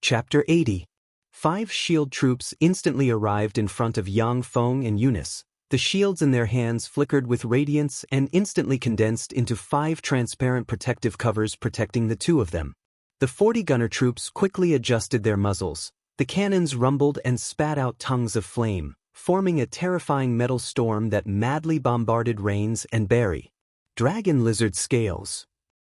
Chapter 80. 5 shield troops instantly arrived in front of Yang Feng and Eunice. The shields in their hands flickered with radiance and instantly condensed into 5 transparent protective covers protecting the two of them. The 40 gunner troops quickly adjusted their muzzles. The cannons rumbled and spat out tongues of flame, forming a terrifying metal storm that madly bombarded Rains and Barry. Dragon lizard scales.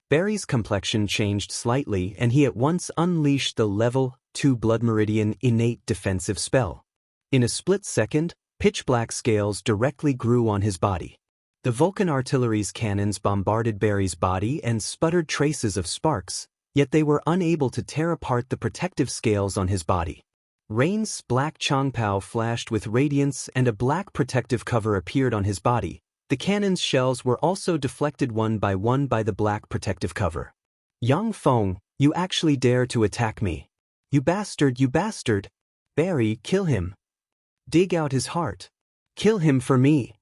Barry's complexion changed slightly and he at once unleashed the level 2 Blood Meridian innate defensive spell. In a split second, pitch-black scales directly grew on his body. The Vulcan artillery's cannons bombarded Barry's body and sputtered traces of sparks, yet they were unable to tear apart the protective scales on his body. Rain's black Changpao flashed with radiance and a black protective cover appeared on his body. The cannon's shells were also deflected one by the black protective cover. Yang Feng, you actually dare to attack me. You bastard, you bastard. Barry, kill him. Dig out his heart. Kill him for me.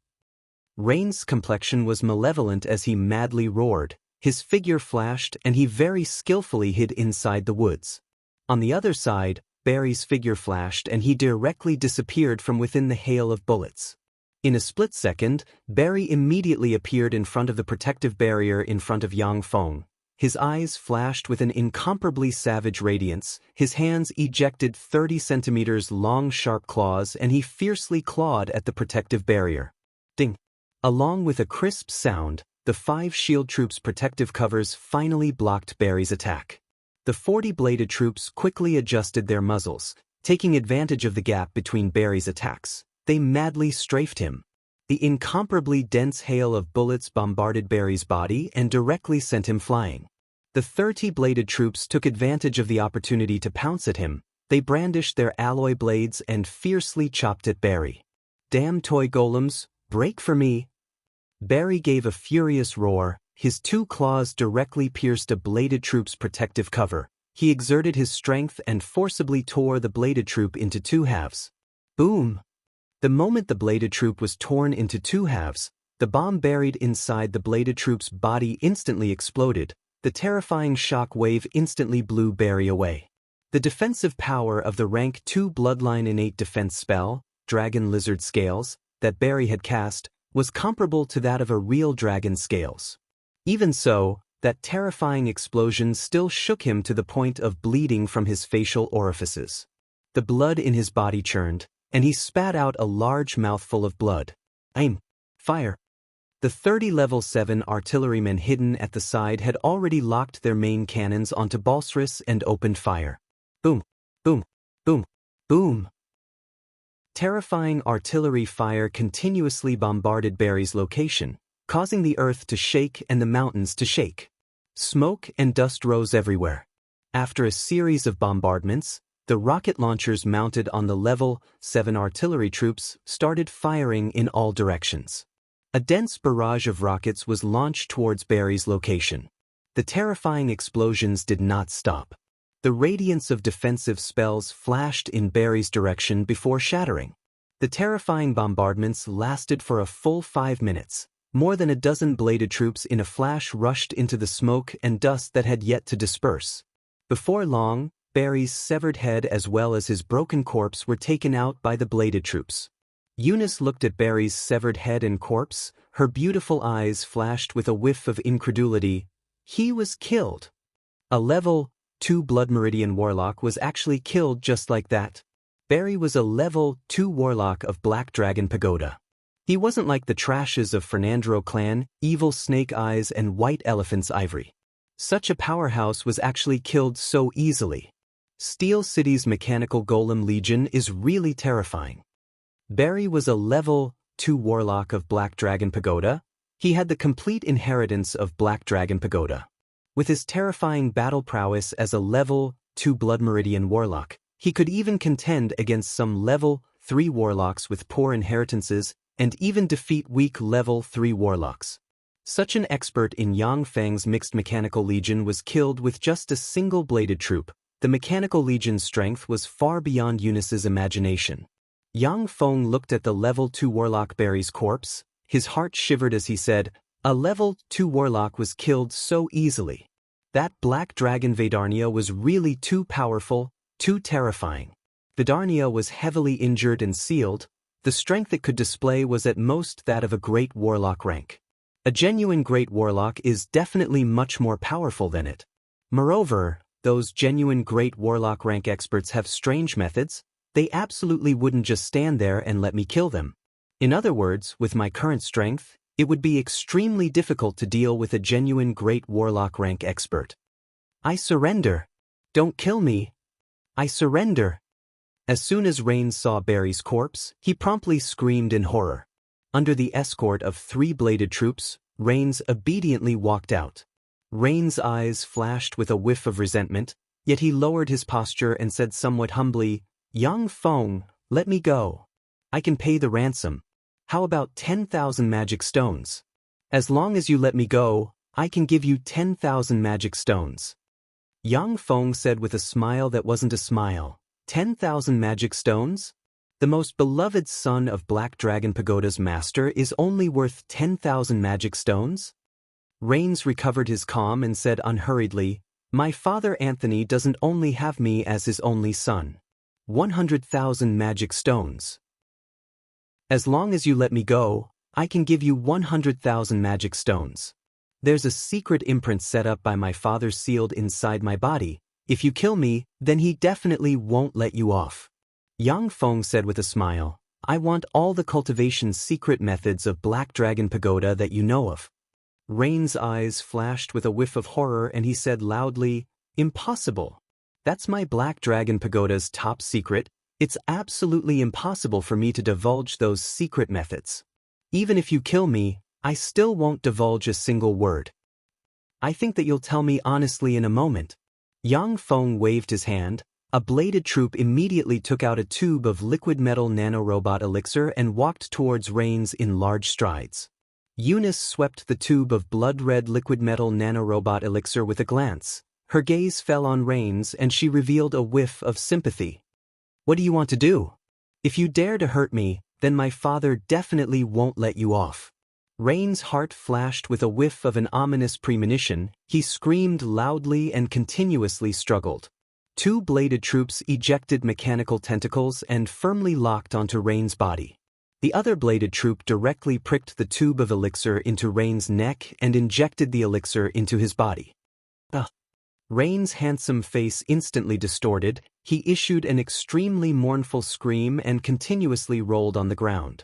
Rain's complexion was malevolent as he madly roared. His figure flashed and he very skillfully hid inside the woods. On the other side, Barry's figure flashed and he directly disappeared from within the hail of bullets. In a split second, Barry immediately appeared in front of the protective barrier in front of Yang Feng. His eyes flashed with an incomparably savage radiance, his hands ejected 30 centimeters long sharp claws and he fiercely clawed at the protective barrier. Ding! Along with a crisp sound, the 5 shield troops' protective covers finally blocked Barry's attack. The 40 bladed troops quickly adjusted their muzzles, taking advantage of the gap between Barry's attacks. They madly strafed him. The incomparably dense hail of bullets bombarded Barry's body and directly sent him flying. The 30 bladed troops took advantage of the opportunity to pounce at him. They brandished their alloy blades and fiercely chopped at Barry. Damn toy golems, break for me! Barry gave a furious roar. His 2 claws directly pierced a bladed troop's protective cover. He exerted his strength and forcibly tore the bladed troop into 2 halves. Boom! The moment the bladed troop was torn into 2 halves, the bomb buried inside the bladed troop's body instantly exploded. The terrifying shock wave instantly blew Barry away. The defensive power of the rank 2 Bloodline innate defense spell, Dragon Lizard Scales, that Barry had cast, was comparable to that of a real dragon scales. Even so, that terrifying explosion still shook him to the point of bleeding from his facial orifices. The blood in his body churned, and he spat out a large mouthful of blood. Aim! Fire! The 30 level 7 artillerymen hidden at the side had already locked their main cannons onto Balsris and opened fire. Boom! Boom! Boom! Boom! Terrifying artillery fire continuously bombarded Barry's location, causing the earth to shake and the mountains to shake. Smoke and dust rose everywhere. After a series of bombardments, the rocket launchers mounted on the level 7 artillery troops started firing in all directions. A dense barrage of rockets was launched towards Barry's location. The terrifying explosions did not stop. The radiance of defensive spells flashed in Barry's direction before shattering. The terrifying bombardments lasted for a full 5 minutes. More than a dozen bladed troops in a flash rushed into the smoke and dust that had yet to disperse. Before long, Barry's severed head as well as his broken corpse were taken out by the bladed troops. Eunice looked at Barry's severed head and corpse. Her beautiful eyes flashed with a whiff of incredulity. He was killed. A level 2 Blood Meridian Warlock was actually killed just like that. Barry was a level 2 Warlock of Black Dragon Pagoda. He wasn't like the trashes of Fernandro clan, Evil Snake Eyes and White Elephant's Ivory. Such a powerhouse was actually killed so easily. Steel City's Mechanical Golem Legion is really terrifying. Barry was a level 2 Warlock of Black Dragon Pagoda. He had the complete inheritance of Black Dragon Pagoda. With his terrifying battle prowess as a level 2 Blood Meridian Warlock, he could even contend against some level 3 Warlocks with poor inheritances and even defeat weak level 3 Warlocks. Such an expert in Yang Feng's Mixed Mechanical Legion was killed with just a single bladed troop. The Mechanical Legion's strength was far beyond Eunice's imagination. Yang Feng looked at the level 2 Warlock Barry's corpse. His heart shivered as he said, "A level 2 Warlock was killed so easily. That Black Dragon Vedarnia was really too powerful. Too terrifying. Vidarnia was heavily injured and sealed. The strength it could display was at most that of a great warlock rank. A genuine great warlock is definitely much more powerful than it. Moreover, those genuine great warlock rank experts have strange methods. They absolutely wouldn't just stand there and let me kill them. In other words, with my current strength, it would be extremely difficult to deal with a genuine great warlock rank expert. I surrender. Don't kill me. I surrender. As soon as Rain saw Barry's corpse, he promptly screamed in horror. Under the escort of 3 bladed troops, Rains obediently walked out. Rain's eyes flashed with a whiff of resentment, yet he lowered his posture and said somewhat humbly, "Young Feng, let me go. I can pay the ransom. How about 10,000 magic stones? As long as you let me go, I can give you 10,000 magic stones." Yang Feng said with a smile that wasn't a smile, 10,000 magic stones? The most beloved son of Black Dragon Pagoda's master is only worth 10,000 magic stones? Rains recovered his calm and said unhurriedly, "My father Anthony doesn't only have me as his only son. 100,000 magic stones. As long as you let me go, I can give you 100,000 magic stones. There's a secret imprint set up by my father sealed inside my body. If you kill me, then he definitely won't let you off." Yang Feng said with a smile, "I want all the cultivation secret methods of Black Dragon Pagoda that you know of." Rain's eyes flashed with a whiff of horror and he said loudly, "Impossible. That's my Black Dragon Pagoda's top secret. It's absolutely impossible for me to divulge those secret methods. Even if you kill me, I still won't divulge a single word. I think that you'll tell me honestly in a moment." Yang Feng waved his hand. A bladed troop immediately took out a tube of liquid metal nanorobot elixir and walked towards Rains in large strides. Eunice swept the tube of blood-red liquid metal nanorobot elixir with a glance. Her gaze fell on Rains and she revealed a whiff of sympathy. "What do you want to do? If you dare to hurt me, then my father definitely won't let you off." Rain's heart flashed with a whiff of an ominous premonition. He screamed loudly and continuously struggled. 2 bladed troops ejected mechanical tentacles and firmly locked onto Rain's body. The other bladed troop directly pricked the tube of elixir into Rain's neck and injected the elixir into his body. Rain's handsome face instantly distorted. He issued an extremely mournful scream and continuously rolled on the ground.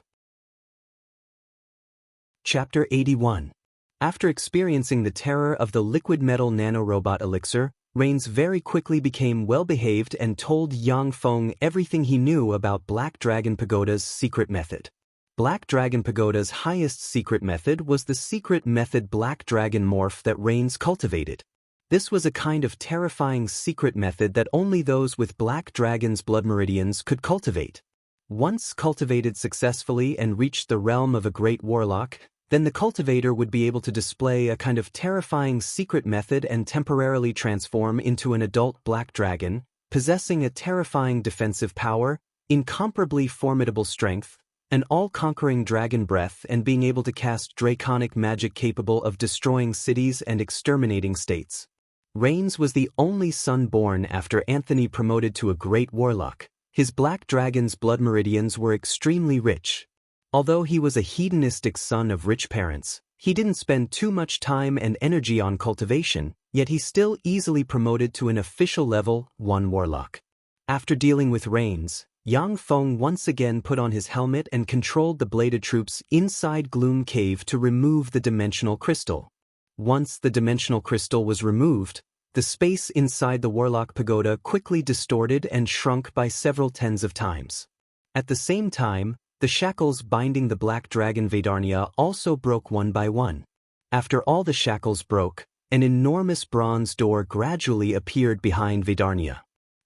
Chapter 81. After experiencing the terror of the liquid metal nanorobot elixir, Rains very quickly became well-behaved and told Yang Feng everything he knew about Black Dragon Pagoda's secret method. Black Dragon Pagoda's highest secret method was the secret method Black Dragon Morph that Rains cultivated. This was a kind of terrifying secret method that only those with Black Dragon's blood meridians could cultivate. Once cultivated successfully and reached the realm of a great warlock, then the cultivator would be able to display a kind of terrifying secret method and temporarily transform into an adult black dragon, possessing a terrifying defensive power, incomparably formidable strength, an all-conquering dragon breath and being able to cast draconic magic capable of destroying cities and exterminating states. Rains was the only son born after Anthony promoted to a great warlock. His black dragon's blood meridians were extremely rich. Although he was a hedonistic son of rich parents, he didn't spend too much time and energy on cultivation, yet he still easily promoted to an official level 1 warlock. After dealing with Rains, Yang Feng once again put on his helmet and controlled the bladed troops inside Gloom Cave to remove the dimensional crystal. Once the dimensional crystal was removed, the space inside the Warlock Pagoda quickly distorted and shrunk by several tens of times. At the same time, the shackles binding the Black Dragon Vidarnia also broke one by one. After all the shackles broke, an enormous bronze door gradually appeared behind Vidarnia.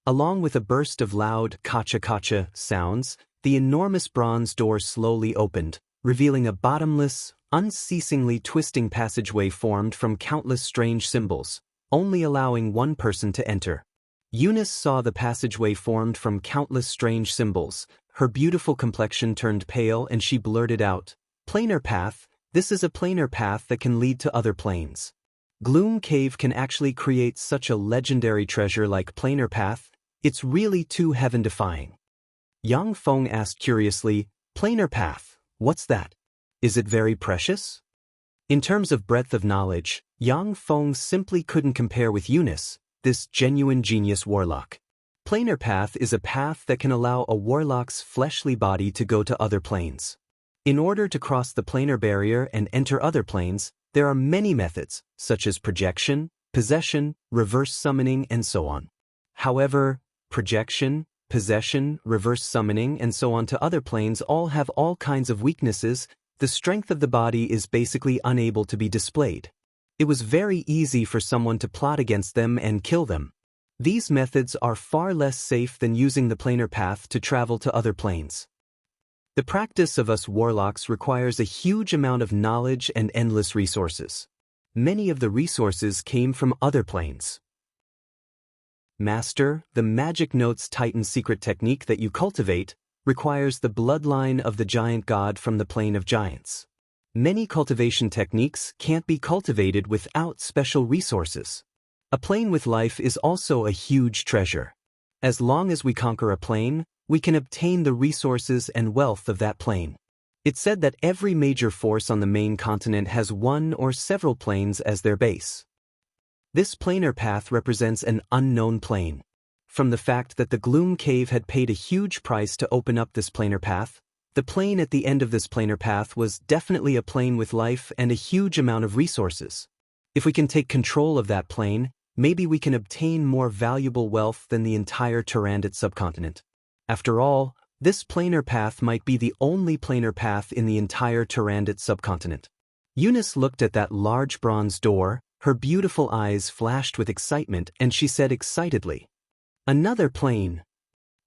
Along with a burst of loud kacha-kacha sounds, the enormous bronze door slowly opened, revealing a bottomless, unceasingly twisting passageway formed from countless strange symbols, only allowing one person to enter. Eunice saw the passageway formed from countless strange symbols. Her beautiful complexion turned pale and she blurted out, "Planar path, this is a planar path that can lead to other planes. Gloom Cave can actually create such a legendary treasure like planar path. It's really too heaven-defying. Yang Feng asked curiously, planar path, what's that? Is it very precious? In terms of breadth of knowledge, Yang Feng simply couldn't compare with Eunice, this genuine genius warlock. Planar path is a path that can allow a warlock's fleshly body to go to other planes. In order to cross the planar barrier and enter other planes, there are many methods, such as projection, possession, reverse summoning, and so on. However, projection, possession, reverse summoning, and so on to other planes all have all kinds of weaknesses. The strength of the body is basically unable to be displayed. It was very easy for someone to plot against them and kill them. These methods are far less safe than using the planar path to travel to other planes. The practice of us warlocks requires a huge amount of knowledge and endless resources. Many of the resources came from other planes. Master, the Magic Notes Titan secret technique that you cultivate requires the bloodline of the giant god from the plane of giants. Many cultivation techniques can't be cultivated without special resources. A plane with life is also a huge treasure. As long as we conquer a plane, we can obtain the resources and wealth of that plane. It's said that every major force on the main continent has one or several planes as their base. This planar path represents an unknown plane. From the fact that the Gloom Cave had paid a huge price to open up this planar path, the plane at the end of this planar path was definitely a plane with life and a huge amount of resources. If we can take control of that plane, maybe we can obtain more valuable wealth than the entire Tyrannid subcontinent. After all, this planar path might be the only planar path in the entire Tyrannid subcontinent. Eunice looked at that large bronze door, her beautiful eyes flashed with excitement, and she said excitedly, "Another plane."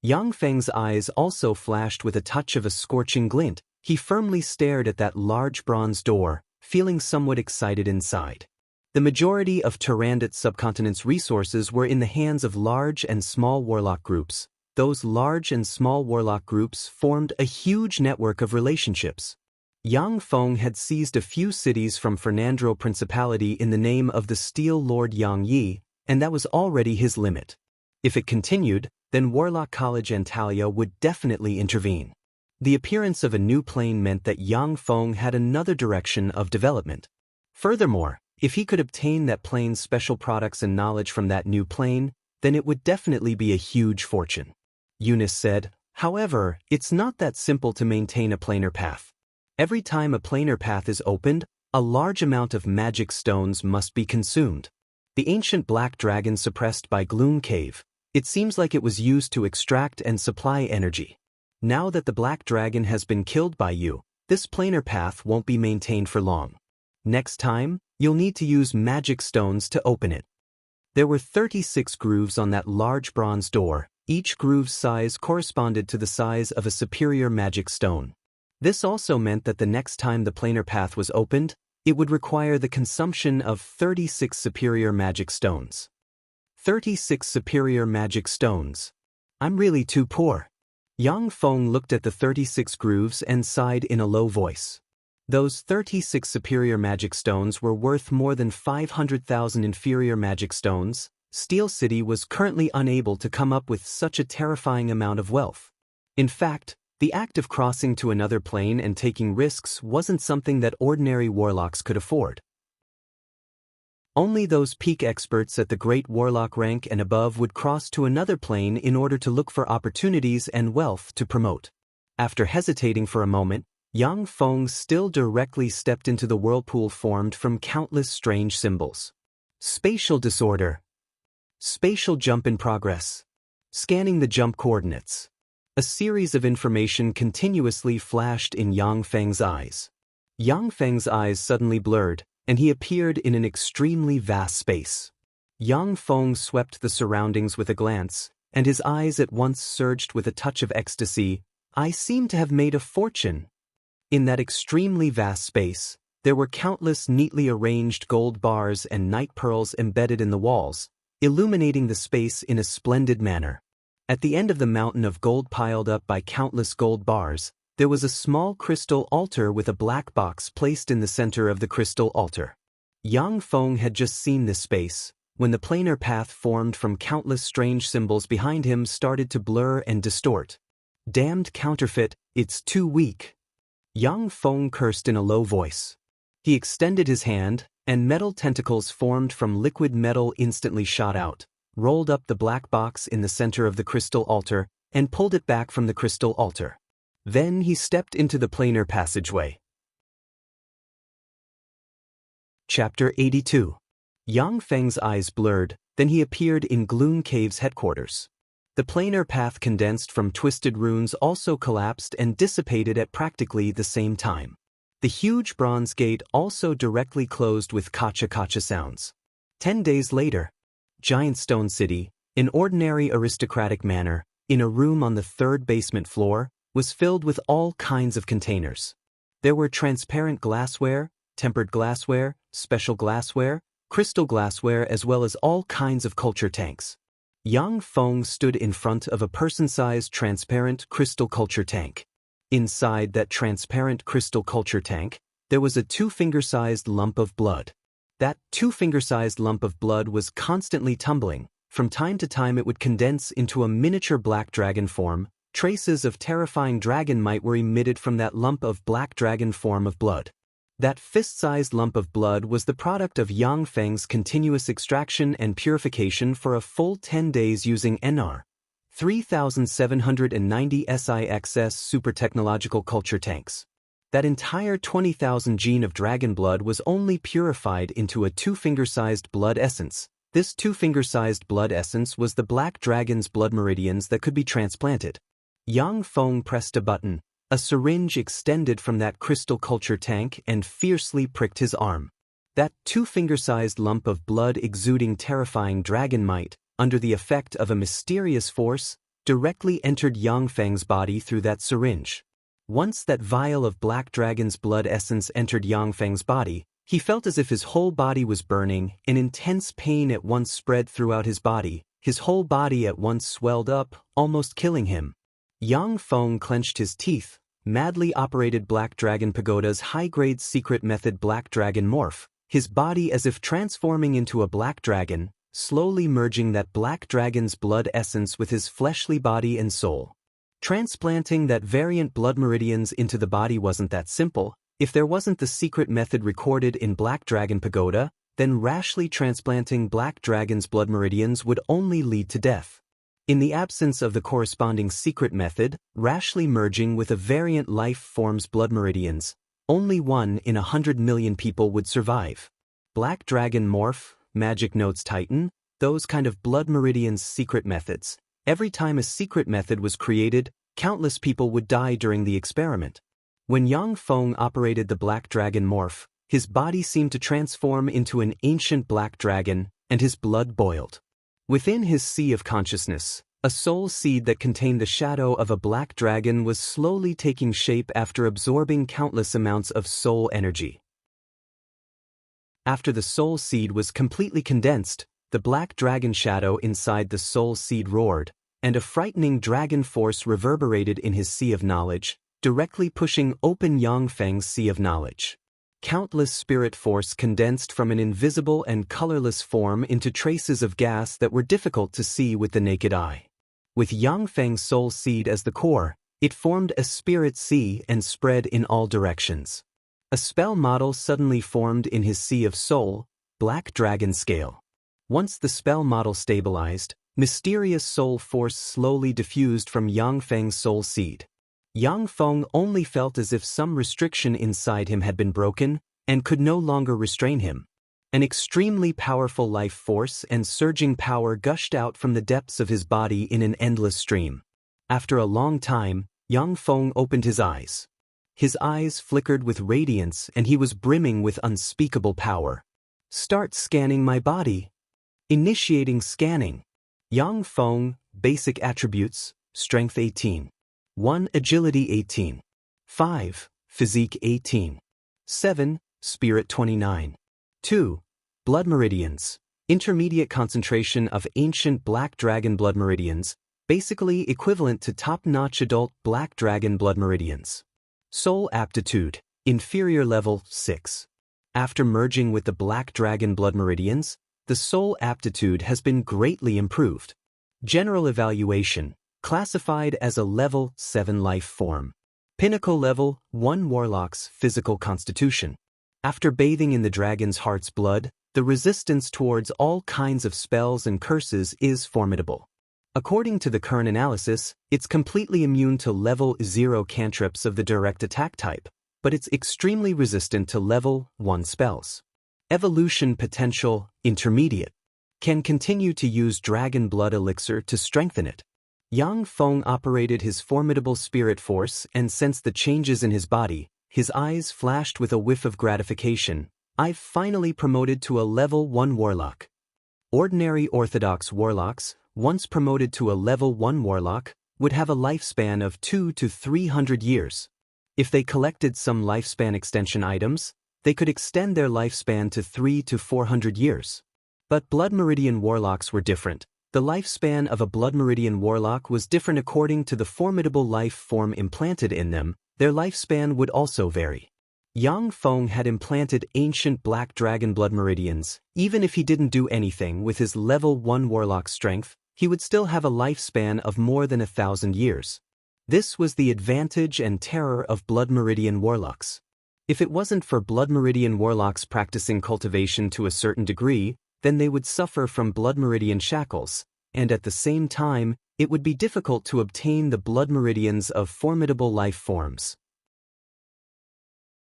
Yang Feng's eyes also flashed with a touch of a scorching glint. He firmly stared at that large bronze door, feeling somewhat excited inside. The majority of Tyrannid subcontinent's resources were in the hands of large and small warlock groups. Those large and small warlock groups formed a huge network of relationships. Yang Feng had seized a few cities from Fernandro Principality in the name of the Steel Lord Yang Yi, and that was already his limit. If it continued, then Warlock College Antalya would definitely intervene. The appearance of a new plane meant that Yang Feng had another direction of development. Furthermore, if he could obtain that plane's special products and knowledge from that new plane, then it would definitely be a huge fortune. Eunice said, "However, it's not that simple to maintain a planar path. Every time a planar path is opened, a large amount of magic stones must be consumed. The ancient black dragon suppressed by Gloom Cave, it seems like it was used to extract and supply energy. Now that the black dragon has been killed by you, this planar path won't be maintained for long. Next time, you'll need to use magic stones to open it." There were 36 grooves on that large bronze door. Each groove's size corresponded to the size of a superior magic stone. This also meant that the next time the planar path was opened, it would require the consumption of 36 superior magic stones. 36 superior magic stones. I'm really too poor. Yang Feng looked at the 36 grooves and sighed in a low voice. Those 36 superior magic stones were worth more than 500,000 inferior magic stones. Steel City was currently unable to come up with such a terrifying amount of wealth. In fact, the act of crossing to another plane and taking risks wasn't something that ordinary warlocks could afford. Only those peak experts at the Great Warlock rank and above would cross to another plane in order to look for opportunities and wealth to promote. After hesitating for a moment, Yang Feng still directly stepped into the whirlpool formed from countless strange symbols. Spatial disorder. Spatial jump in progress. Scanning the jump coordinates. A series of information continuously flashed in Yang Feng's eyes. Yang Feng's eyes suddenly blurred, and he appeared in an extremely vast space. Yang Feng swept the surroundings with a glance, and his eyes at once surged with a touch of ecstasy. I seem to have made a fortune. In that extremely vast space, there were countless neatly arranged gold bars and night pearls embedded in the walls, illuminating the space in a splendid manner. At the end of the mountain of gold piled up by countless gold bars, there was a small crystal altar with a black box placed in the center of the crystal altar. Yang Feng had just seen this space, when the planar path formed from countless strange symbols behind him started to blur and distort. "Damned counterfeit, it's too weak." Yang Feng cursed in a low voice. He extended his hand, and metal tentacles formed from liquid metal instantly shot out, rolled up the black box in the center of the crystal altar, and pulled it back from the crystal altar. Then he stepped into the planar passageway. Chapter 82. Yang Feng's eyes blurred, then he appeared in Gloom Cave's headquarters. The planar path condensed from twisted runes also collapsed and dissipated at practically the same time. The huge bronze gate also directly closed with kacha-kacha sounds. 10 days later, Giant Stone City, in ordinary aristocratic manner, in a room on the 3rd basement floor, was filled with all kinds of containers. There were transparent glassware, tempered glassware, special glassware, crystal glassware, as well as all kinds of culture tanks. Yang Feng stood in front of a person-sized transparent crystal culture tank. Inside that transparent crystal culture tank, there was a 2-finger-sized lump of blood. That 2-finger-sized lump of blood was constantly tumbling. From time to time it would condense into a miniature black dragon form. Traces of terrifying dragon might were emitted from that lump of black dragon form of blood. That fist-sized lump of blood was the product of Yang Feng's continuous extraction and purification for a full 10 days using NR 3790 SIXS super technological culture tanks. That entire 20,000 gene of dragon blood was only purified into a 2-finger-sized blood essence. This 2-finger-sized blood essence was the black dragon's blood meridians that could be transplanted. Yang Feng pressed a button. A syringe extended from that crystal culture tank and fiercely pricked his arm. That 2-finger-sized lump of blood exuding terrifying dragon might, under the effect of a mysterious force, directly entered Yang Feng's body through that syringe. Once that vial of black dragon's blood essence entered Yang Feng's body, he felt as if his whole body was burning, and intense pain at once spread throughout his body. His whole body at once swelled up, almost killing him. Yang Feng clenched his teeth, madly operated Black Dragon Pagoda's high-grade secret method Black Dragon Morph, his body as if transforming into a black dragon, slowly merging that black dragon's blood essence with his fleshly body and soul. Transplanting that variant blood meridians into the body wasn't that simple. If there wasn't the secret method recorded in Black Dragon Pagoda, then rashly transplanting Black Dragon's blood meridians would only lead to death. In the absence of the corresponding secret method, rashly merging with a variant life form's blood meridians, only 1 in 100 million people would survive. Black Dragon Morph, Magic Notes Titan, those kind of blood meridians secret methods. Every time a secret method was created, countless people would die during the experiment. When Yang Feng operated the Black Dragon Morph, his body seemed to transform into an ancient black dragon, and his blood boiled. Within his sea of consciousness, a soul seed that contained the shadow of a black dragon was slowly taking shape after absorbing countless amounts of soul energy. After the soul seed was completely condensed, the black dragon shadow inside the soul seed roared, and a frightening dragon force reverberated in his sea of knowledge, directly pushing open Yang Feng's sea of knowledge. Countless spirit force condensed from an invisible and colorless form into traces of gas that were difficult to see with the naked eye. With Yang Feng's soul seed as the core, it formed a spirit sea and spread in all directions. A spell model suddenly formed in his sea of soul, Black Dragon Scale. Once the spell model stabilized, mysterious soul force slowly diffused from Yang Feng's soul seed. Yang Feng only felt as if some restriction inside him had been broken, and could no longer restrain him. An extremely powerful life force and surging power gushed out from the depths of his body in an endless stream. After a long time, Yang Feng opened his eyes. His eyes flickered with radiance and he was brimming with unspeakable power. "Start scanning my body." Initiating scanning. Yang Feng, basic attributes, strength 18. 1. Agility 18. 5. Physique 18. 7. Spirit 29. 2. Blood meridians. Intermediate concentration of ancient black dragon blood meridians, basically equivalent to top-notch adult black dragon blood meridians. Soul aptitude, inferior level 6. After merging with the black dragon blood meridians, the soul aptitude has been greatly improved. General evaluation, classified as a level 7 life form. Pinnacle level 1 Warlock's physical constitution. After bathing in the dragon's heart's blood, the resistance towards all kinds of spells and curses is formidable. According to the current analysis, it's completely immune to level 0 cantrips of the direct attack type, but it's extremely resistant to level 1 spells. Evolution potential, intermediate. Can continue to use dragon blood elixir to strengthen it. Yang Feng operated his formidable spirit force and sensed the changes in his body. His eyes flashed with a whiff of gratification. I've finally promoted to a level 1 warlock. Ordinary orthodox warlocks, once promoted to a level 1 warlock, would have a lifespan of 200 to 300 years. If they collected some lifespan extension items, they could extend their lifespan to 300 to 400 years. But Blood Meridian warlocks were different. The lifespan of a Blood Meridian warlock was different according to the formidable life form implanted in them. Their lifespan would also vary. Yang Feng had implanted ancient black dragon blood meridians. Even if he didn't do anything with his level 1 warlock strength, he would still have a lifespan of more than 1,000 years. This was the advantage and terror of Blood Meridian warlocks. If it wasn't for Blood Meridian warlocks practicing cultivation to a certain degree, then they would suffer from Blood Meridian shackles, and at the same time, it would be difficult to obtain the Blood Meridians of formidable life forms.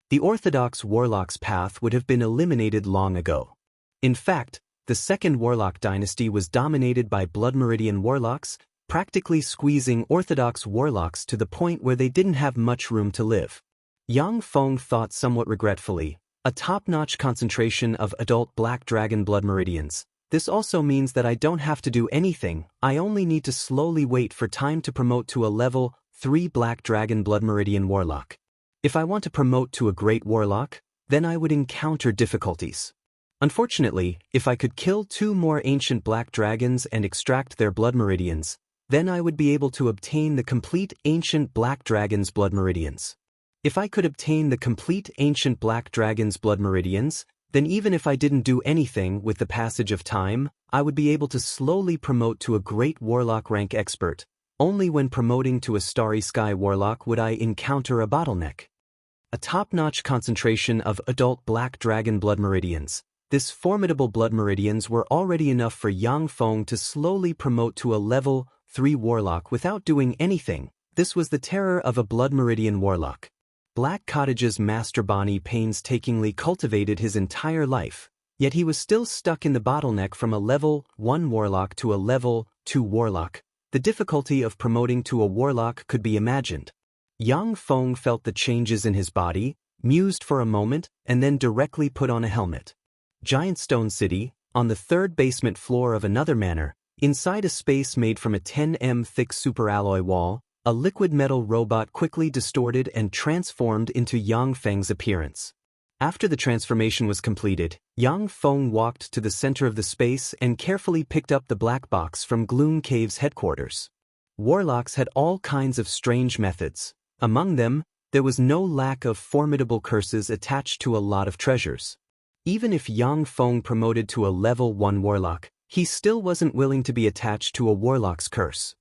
The Orthodox Warlock's path would have been eliminated long ago. In fact, the Second Warlock dynasty was dominated by Blood Meridian Warlocks, practically squeezing Orthodox Warlocks to the point where they didn't have much room to live. Yang Feng thought somewhat regretfully, a top-notch concentration of adult black dragon blood meridians. This also means that I don't have to do anything, I only need to slowly wait for time to promote to a level 3 black dragon blood meridian warlock. If I want to promote to a great warlock, then I would encounter difficulties. Unfortunately, if I could kill 2 more ancient black dragons and extract their blood meridians, then I would be able to obtain the complete ancient black dragon's blood meridians. If I could obtain the complete ancient black dragon's blood meridians, then even if I didn't do anything with the passage of time, I would be able to slowly promote to a great warlock rank expert. Only when promoting to a starry sky warlock would I encounter a bottleneck. A top-notch concentration of adult black dragon blood meridians. This formidable blood meridians were already enough for Yang Feng to slowly promote to a level 3 warlock without doing anything. This was the terror of a blood meridian warlock. Black Cottage's Master Bonnie painstakingly cultivated his entire life, yet he was still stuck in the bottleneck from a level 1 warlock to a level 2 warlock. The difficulty of promoting to a warlock could be imagined. Yang Feng felt the changes in his body, mused for a moment, and then directly put on a helmet. Giant Stone City, on the 3rd basement floor of another manor, inside a space made from a 10 thick superalloy wall, a liquid metal robot quickly distorted and transformed into Yang Feng's appearance. After the transformation was completed, Yang Feng walked to the center of the space and carefully picked up the black box from Gloom Cave's headquarters. Warlocks had all kinds of strange methods. Among them, there was no lack of formidable curses attached to a lot of treasures. Even if Yang Feng promoted to a level 1 warlock, he still wasn't willing to be attached to a warlock's curse.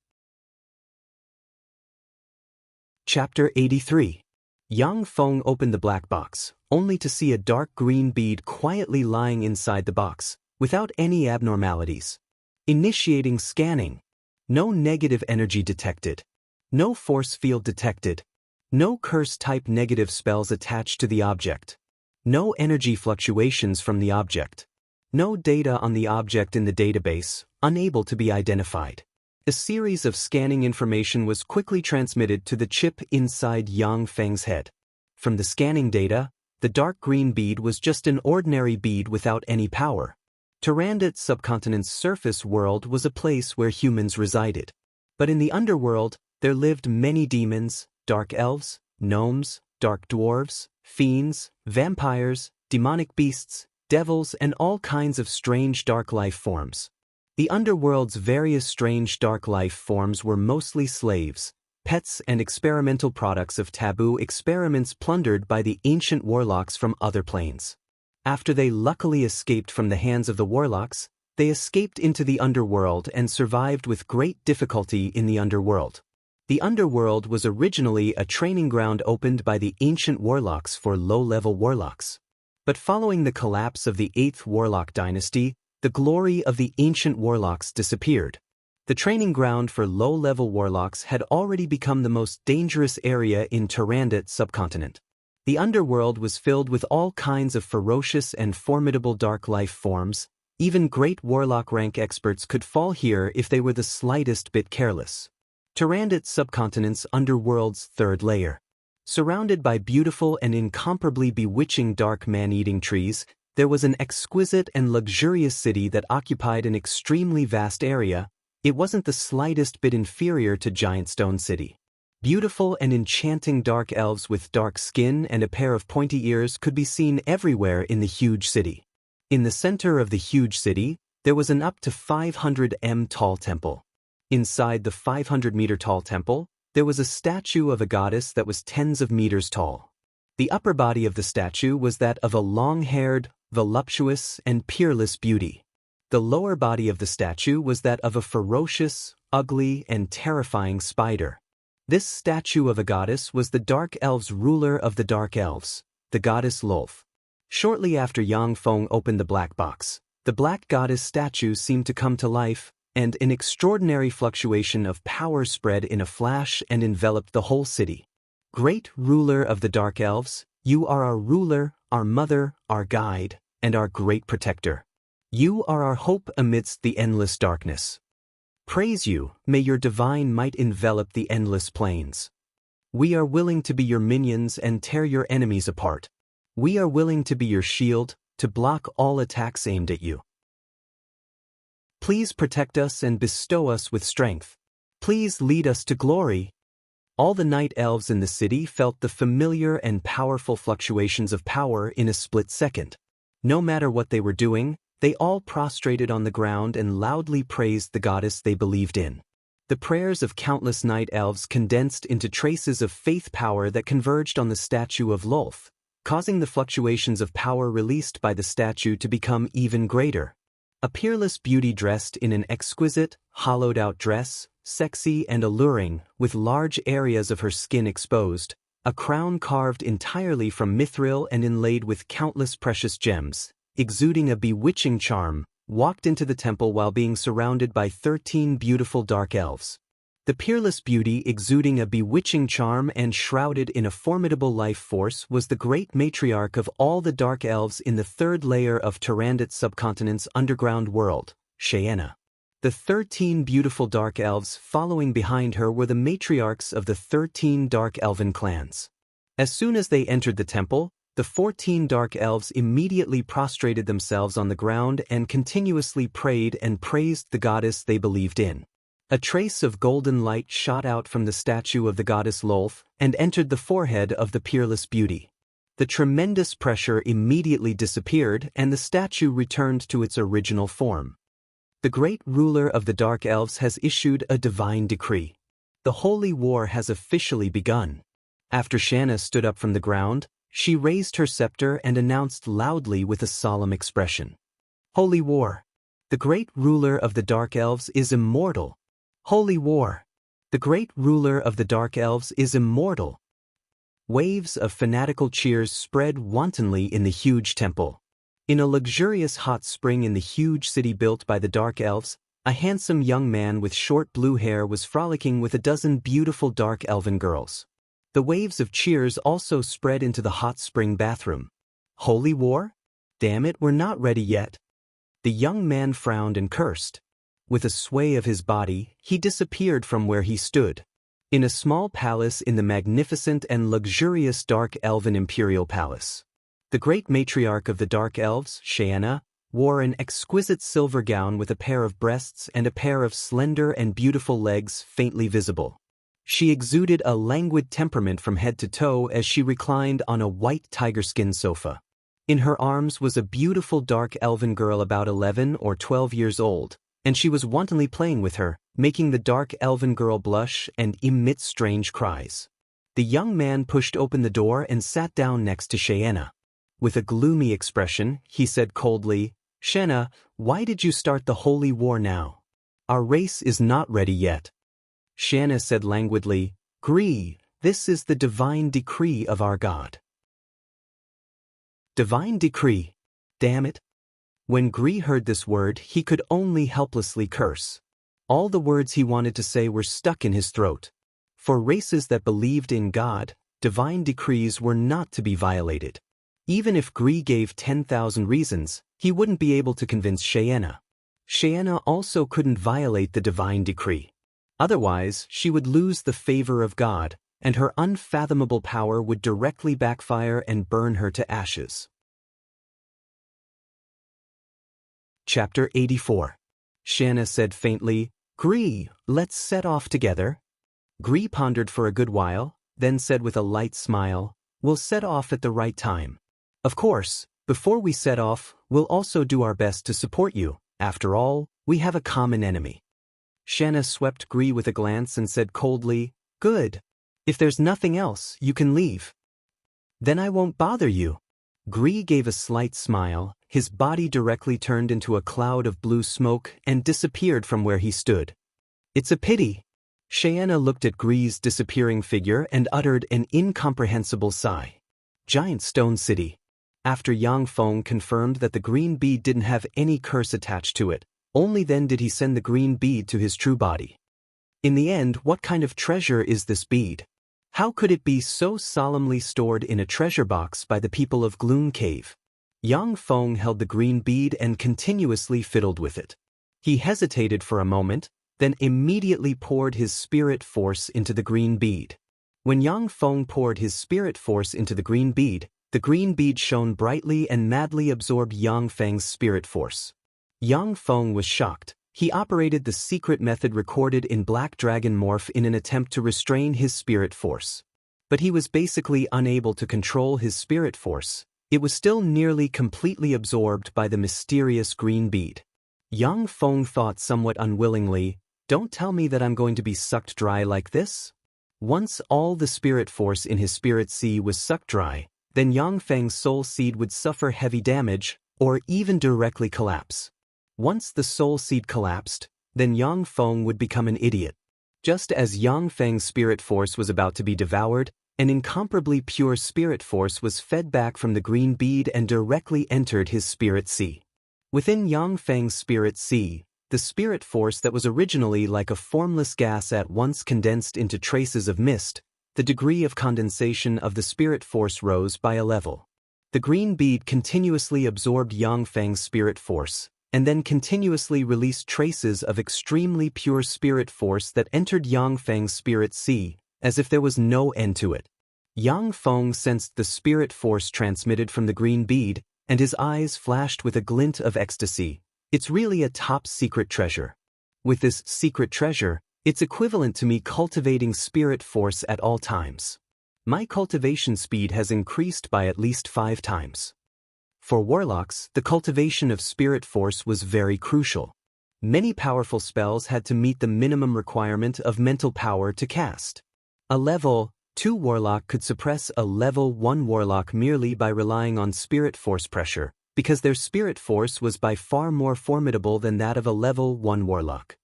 Chapter 83. Yang Feng opened the black box, only to see a dark green bead quietly lying inside the box, without any abnormalities. Initiating scanning. No negative energy detected. No force field detected. No curse-type negative spells attached to the object. No energy fluctuations from the object. No data on the object in the database, unable to be identified. A series of scanning information was quickly transmitted to the chip inside Yang Feng's head. From the scanning data, the dark green bead was just an ordinary bead without any power. Tyrandot's subcontinent's surface world was a place where humans resided. But in the underworld, there lived many demons, dark elves, gnomes, dark dwarves, fiends, vampires, demonic beasts, devils, and all kinds of strange dark life forms. The underworld's various strange dark life forms were mostly slaves, pets, and experimental products of taboo experiments plundered by the ancient warlocks from other planes. After they luckily escaped from the hands of the warlocks, They escaped into the underworld and survived with great difficulty in the underworld. The underworld was originally a training ground opened by the ancient warlocks for low-level warlocks. But following the collapse of the 8th Warlock dynasty, the glory of the ancient warlocks disappeared. The training ground for low-level warlocks had already become the most dangerous area in Tyrannid subcontinent. The underworld was filled with all kinds of ferocious and formidable dark life forms. Even great warlock rank experts could fall here if they were the slightest bit careless. Tyrannid subcontinent's underworld's 3rd layer. Surrounded by beautiful and incomparably bewitching dark man-eating trees, there was an exquisite and luxurious city that occupied an extremely vast area. It wasn't the slightest bit inferior to Giant Stone City. Beautiful and enchanting dark elves with dark skin and a pair of pointy ears could be seen everywhere in the huge city. In the center of the huge city, there was an up to 500 m tall temple. Inside the 500-meter tall temple, there was a statue of a goddess that was tens of meters tall. The upper body of the statue was that of a long-haired, voluptuous, and peerless beauty. The lower body of the statue was that of a ferocious, ugly, and terrifying spider. This statue of a goddess was the Dark Elves' ruler of the Dark Elves, the goddess Lolth. Shortly after Yang Feng opened the black box, the black goddess statue seemed to come to life, and an extraordinary fluctuation of power spread in a flash and enveloped the whole city. Great ruler of the Dark Elves, you are our ruler, our mother, our guide, and our great protector. You are our hope amidst the endless darkness. Praise you, may your divine might envelop the endless plains. We are willing to be your minions and tear your enemies apart. We are willing to be your shield, to block all attacks aimed at you. Please protect us and bestow us with strength. Please lead us to glory. All the night elves in the city felt the familiar and powerful fluctuations of power in a split second. No matter what they were doing, they all prostrated on the ground and loudly praised the goddess they believed in. The prayers of countless night elves condensed into traces of faith power that converged on the statue of Lolth, causing the fluctuations of power released by the statue to become even greater. A peerless beauty dressed in an exquisite, hollowed-out dress, sexy and alluring, with large areas of her skin exposed, a crown carved entirely from mithril and inlaid with countless precious gems, exuding a bewitching charm, walked into the temple while being surrounded by 13 beautiful dark elves. The peerless beauty exuding a bewitching charm and shrouded in a formidable life force was the great matriarch of all the dark elves in the 3rd layer of Tyrannid subcontinent's underground world, Xianxia. The 13 beautiful dark elves following behind her were the matriarchs of the 13 dark elven clans. As soon as they entered the temple, the 14 dark elves immediately prostrated themselves on the ground and continuously prayed and praised the goddess they believed in. A trace of golden light shot out from the statue of the goddess Lolth and entered the forehead of the peerless beauty. The tremendous pressure immediately disappeared and the statue returned to its original form. The great ruler of the Dark Elves has issued a divine decree. The holy war has officially begun. After Xianxia stood up from the ground, she raised her scepter and announced loudly with a solemn expression. Holy war. The great ruler of the Dark Elves is immortal. Holy war. The great ruler of the Dark Elves is immortal. Waves of fanatical cheers spread wantonly in the huge temple. In a luxurious hot spring in the huge city built by the Dark Elves, a handsome young man with short blue hair was frolicking with a dozen beautiful dark elven girls. The waves of cheers also spread into the hot spring bathroom. Holy war? Damn it, we're not ready yet. The young man frowned and cursed. With a sway of his body, he disappeared from where he stood. In a small palace in the magnificent and luxurious Dark Elven Imperial Palace. The great matriarch of the Dark Elves, Xianxia, wore an exquisite silver gown with a pair of breasts and a pair of slender and beautiful legs faintly visible. She exuded a languid temperament from head to toe as she reclined on a white tiger-skin sofa. In her arms was a beautiful dark elven girl about 11 or 12 years old, and she was wantonly playing with her, making the dark elven girl blush and emit strange cries. The young man pushed open the door and sat down next to Xianxia. With a gloomy expression, he said coldly, "Xianxia, Why did you start the holy war now? Our race is not ready yet. Xianxia said languidly, Gree, this is the divine decree of our God. Divine decree? Damn it. When Gree heard this word, he could only helplessly curse. All the words he wanted to say were stuck in his throat. For races that believed in God, divine decrees were not to be violated. Even if Gree gave 10,000 reasons, he wouldn't be able to convince Xianxia. Xianxia also couldn't violate the divine decree. Otherwise, she would lose the favor of God, and her unfathomable power would directly backfire and burn her to ashes. Chapter 84. Xianxia said faintly, Gree, let's set off together. Gree pondered for a good while, then said with a light smile, We'll set off at the right time. Of course, before we set off, we'll also do our best to support you. After all, we have a common enemy. Xianxia swept Gree with a glance and said coldly, Good. If there's nothing else, you can leave. Then I won't bother you. Gree gave a slight smile, his body directly turned into a cloud of blue smoke and disappeared from where he stood. It's a pity. Xianxia looked at Gree's disappearing figure and uttered an incomprehensible sigh. Giant Stone City. After Yang Feng confirmed that the green bead didn't have any curse attached to it, only then did he send the green bead to his true body. In the end, what kind of treasure is this bead? How could it be so solemnly stored in a treasure box by the people of Gloom Cave? Yang Feng held the green bead and continuously fiddled with it. He hesitated for a moment, then immediately poured his spirit force into the green bead. When Yang Feng poured his spirit force into the green bead shone brightly and madly absorbed Yang Feng's spirit force. Yang Feng was shocked. He operated the secret method recorded in Black Dragon Morph in an attempt to restrain his spirit force. But he was basically unable to control his spirit force. It was still nearly completely absorbed by the mysterious green bead. Yang Feng thought somewhat unwillingly, Don't tell me that I'm going to be sucked dry like this? Once all the spirit force in his spirit sea was sucked dry, then Yang Feng's soul seed would suffer heavy damage, or even directly collapse. Once the soul seed collapsed, then Yang Feng would become an idiot. Just as Yang Feng's spirit force was about to be devoured, an incomparably pure spirit force was fed back from the green bead and directly entered his spirit sea. Within Yang Feng's spirit sea, the spirit force that was originally like a formless gas at once condensed into traces of mist. The degree of condensation of the spirit force rose by a level. The green bead continuously absorbed Yang Feng's spirit force, and then continuously released traces of extremely pure spirit force that entered Yang Feng's spirit sea, as if there was no end to it. Yang Feng sensed the spirit force transmitted from the green bead, and his eyes flashed with a glint of ecstasy. It's really a top-secret treasure. With this secret treasure, it's equivalent to me cultivating spirit force at all times. My cultivation speed has increased by at least 5 times. For warlocks, the cultivation of spirit force was very crucial. Many powerful spells had to meet the minimum requirement of mental power to cast. A level 2 warlock could suppress a level 1 warlock merely by relying on spirit force pressure, because their spirit force was by far more formidable than that of a level 1 warlock.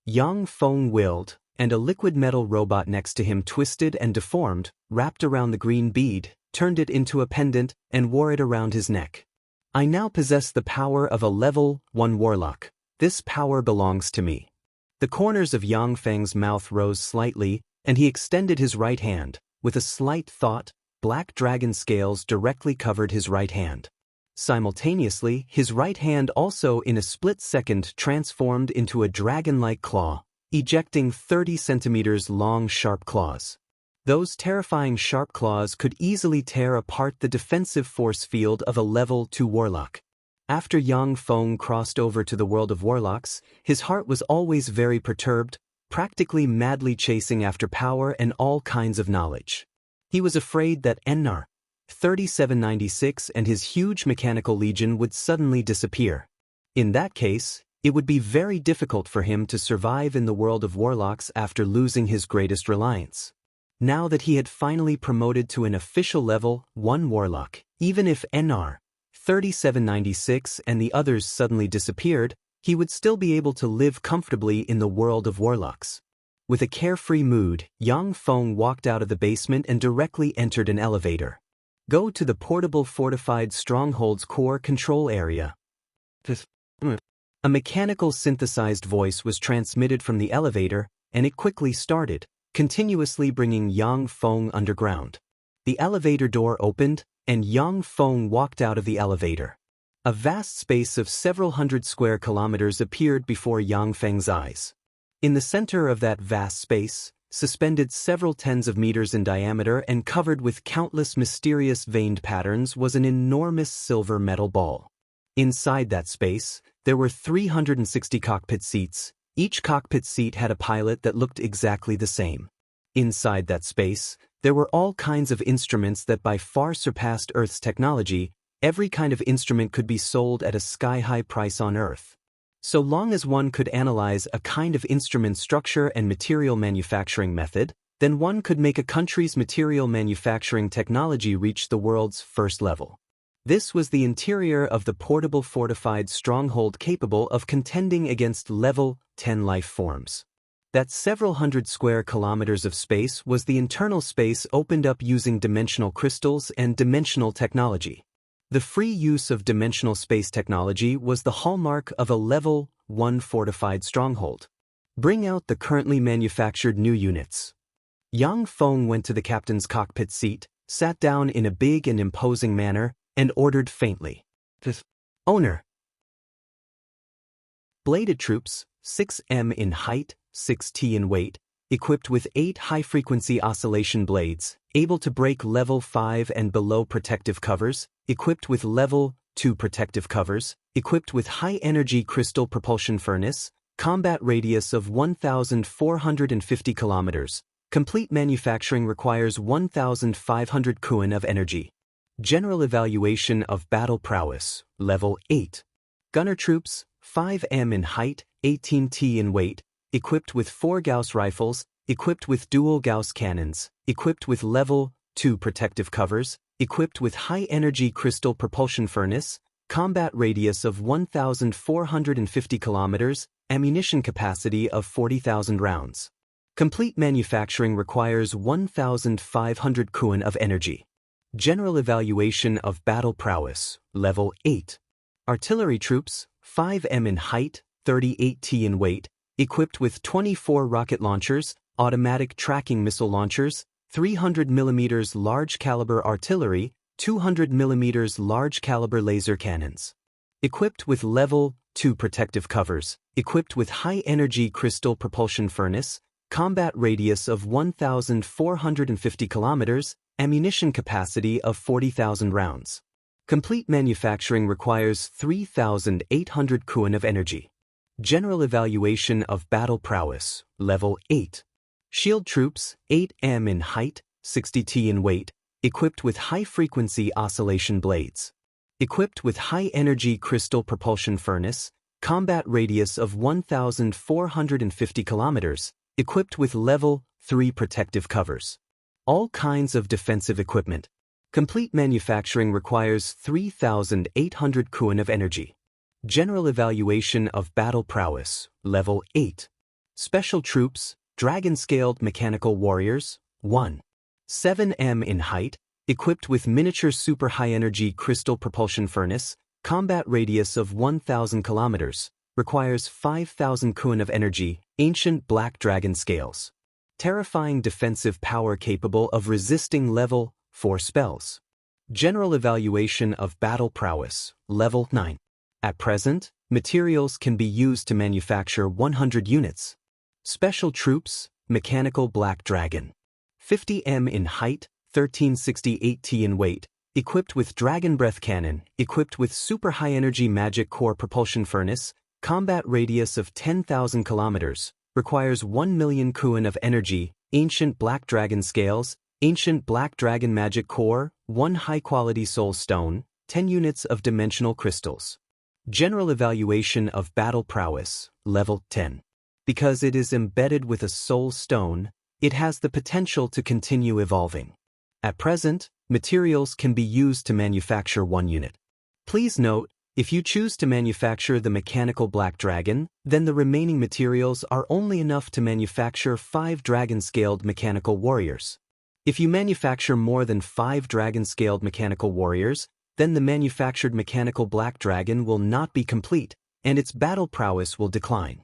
Yang Feng willed, and a liquid metal robot next to him twisted and deformed, wrapped around the green bead, turned it into a pendant, and wore it around his neck. I now possess the power of a level 1 warlock. This power belongs to me. The corners of Yang Feng's mouth rose slightly, and he extended his right hand. With a slight thought, black dragon scales directly covered his right hand. Simultaneously, his right hand also in a split second transformed into a dragon-like claw, ejecting 30 centimeters long sharp claws. Those terrifying sharp claws could easily tear apart the defensive force field of a level 2 warlock. After Yang Feng crossed over to the world of warlocks, his heart was always very perturbed, practically madly chasing after power and all kinds of knowledge. He was afraid that NR 3796 and his huge mechanical legion would suddenly disappear. In that case, it would be very difficult for him to survive in the world of warlocks after losing his greatest reliance. Now that he had finally promoted to an official level 1 warlock, even if NR 3796 and the others suddenly disappeared, he would still be able to live comfortably in the world of warlocks. With a carefree mood, Yang Feng walked out of the basement and directly entered an elevator. Go to the portable fortified stronghold's core control area. A mechanical synthesized voice was transmitted from the elevator, and it quickly started, continuously bringing Yang Feng underground. The elevator door opened, and Yang Feng walked out of the elevator. A vast space of several hundred square kilometers appeared before Yang Feng's eyes. In the center of that vast space, suspended several tens of meters in diameter and covered with countless mysterious veined patterns, was an enormous silver metal ball. Inside that space, there were 360 cockpit seats. Each cockpit seat had a pilot that looked exactly the same. Inside that space, there were all kinds of instruments that by far surpassed Earth's technology. Every kind of instrument could be sold at a sky-high price on Earth. So long as one could analyze a kind of instrument structure and material manufacturing method, then one could make a country's material manufacturing technology reach the world's first level. This was the interior of the portable fortified stronghold capable of contending against level 10 life forms. That several hundred square kilometers of space was the internal space opened up using dimensional crystals and dimensional technology. The free use of dimensional space technology was the hallmark of a level 1 fortified stronghold. Bring out the currently manufactured new units. Yang Feng went to the captain's cockpit seat, sat down in a big and imposing manner, and ordered faintly. Owner. Bladed troops, 6m in height, 6t in weight, equipped with 8 high-frequency oscillation blades, able to break level 5 and below protective covers, equipped with level 2 protective covers, equipped with high-energy crystal propulsion furnace, combat radius of 1,450 kilometers. Complete manufacturing requires 1,500 kuan of energy. General evaluation of battle prowess, level 8. Gunner troops, 5m in height, 18t in weight, equipped with 4 Gauss rifles, equipped with dual Gauss cannons, equipped with level 2 protective covers, equipped with high-energy crystal propulsion furnace, combat radius of 1,450 kilometers, ammunition capacity of 40,000 rounds. Complete manufacturing requires 1,500 kuan of energy. General evaluation of battle prowess, level 8. Artillery troops, 5m in height, 38t in weight, equipped with 24 rocket launchers, automatic tracking missile launchers, 300mm large-caliber artillery, 200mm large-caliber laser cannons. Equipped with level 2 protective covers, equipped with high-energy crystal propulsion furnace, combat radius of 1,450 kilometers, ammunition capacity of 40,000 rounds. Complete manufacturing requires 3,800 kuan of energy. General evaluation of battle prowess, level 8. Shield troops, 8m in height, 60t in weight, equipped with high-frequency oscillation blades. Equipped with high-energy crystal propulsion furnace, combat radius of 1,450 kilometers, equipped with level 3 protective covers. All kinds of defensive equipment. Complete manufacturing requires 3,800 kuan of energy. General evaluation of battle prowess, level 8. Special troops, dragon-scaled mechanical warriors, 1. 7m in height, equipped with miniature super high-energy crystal propulsion furnace, combat radius of 1,000 kilometers, requires 5,000 kuan of energy, ancient black dragon scales. Terrifying defensive power capable of resisting level 4 spells. General evaluation of battle prowess, level 9. At present, materials can be used to manufacture 100 units. Special troops, mechanical black dragon. 50m in height, 1368t in weight, equipped with dragon breath cannon, equipped with super high-energy magic core propulsion furnace, combat radius of 10,000 kilometers, requires 1 million kuan of energy, ancient black dragon scales, ancient black dragon magic core, 1 high-quality soul stone, 10 units of dimensional crystals. General evaluation of battle prowess, level 10. Because it is embedded with a soul stone, it has the potential to continue evolving. At present, materials can be used to manufacture 1 unit. Please note, if you choose to manufacture the mechanical black dragon, then the remaining materials are only enough to manufacture 5 dragon-scaled mechanical warriors. If you manufacture more than 5 dragon-scaled mechanical warriors, then the manufactured mechanical black dragon will not be complete, and its battle prowess will decline.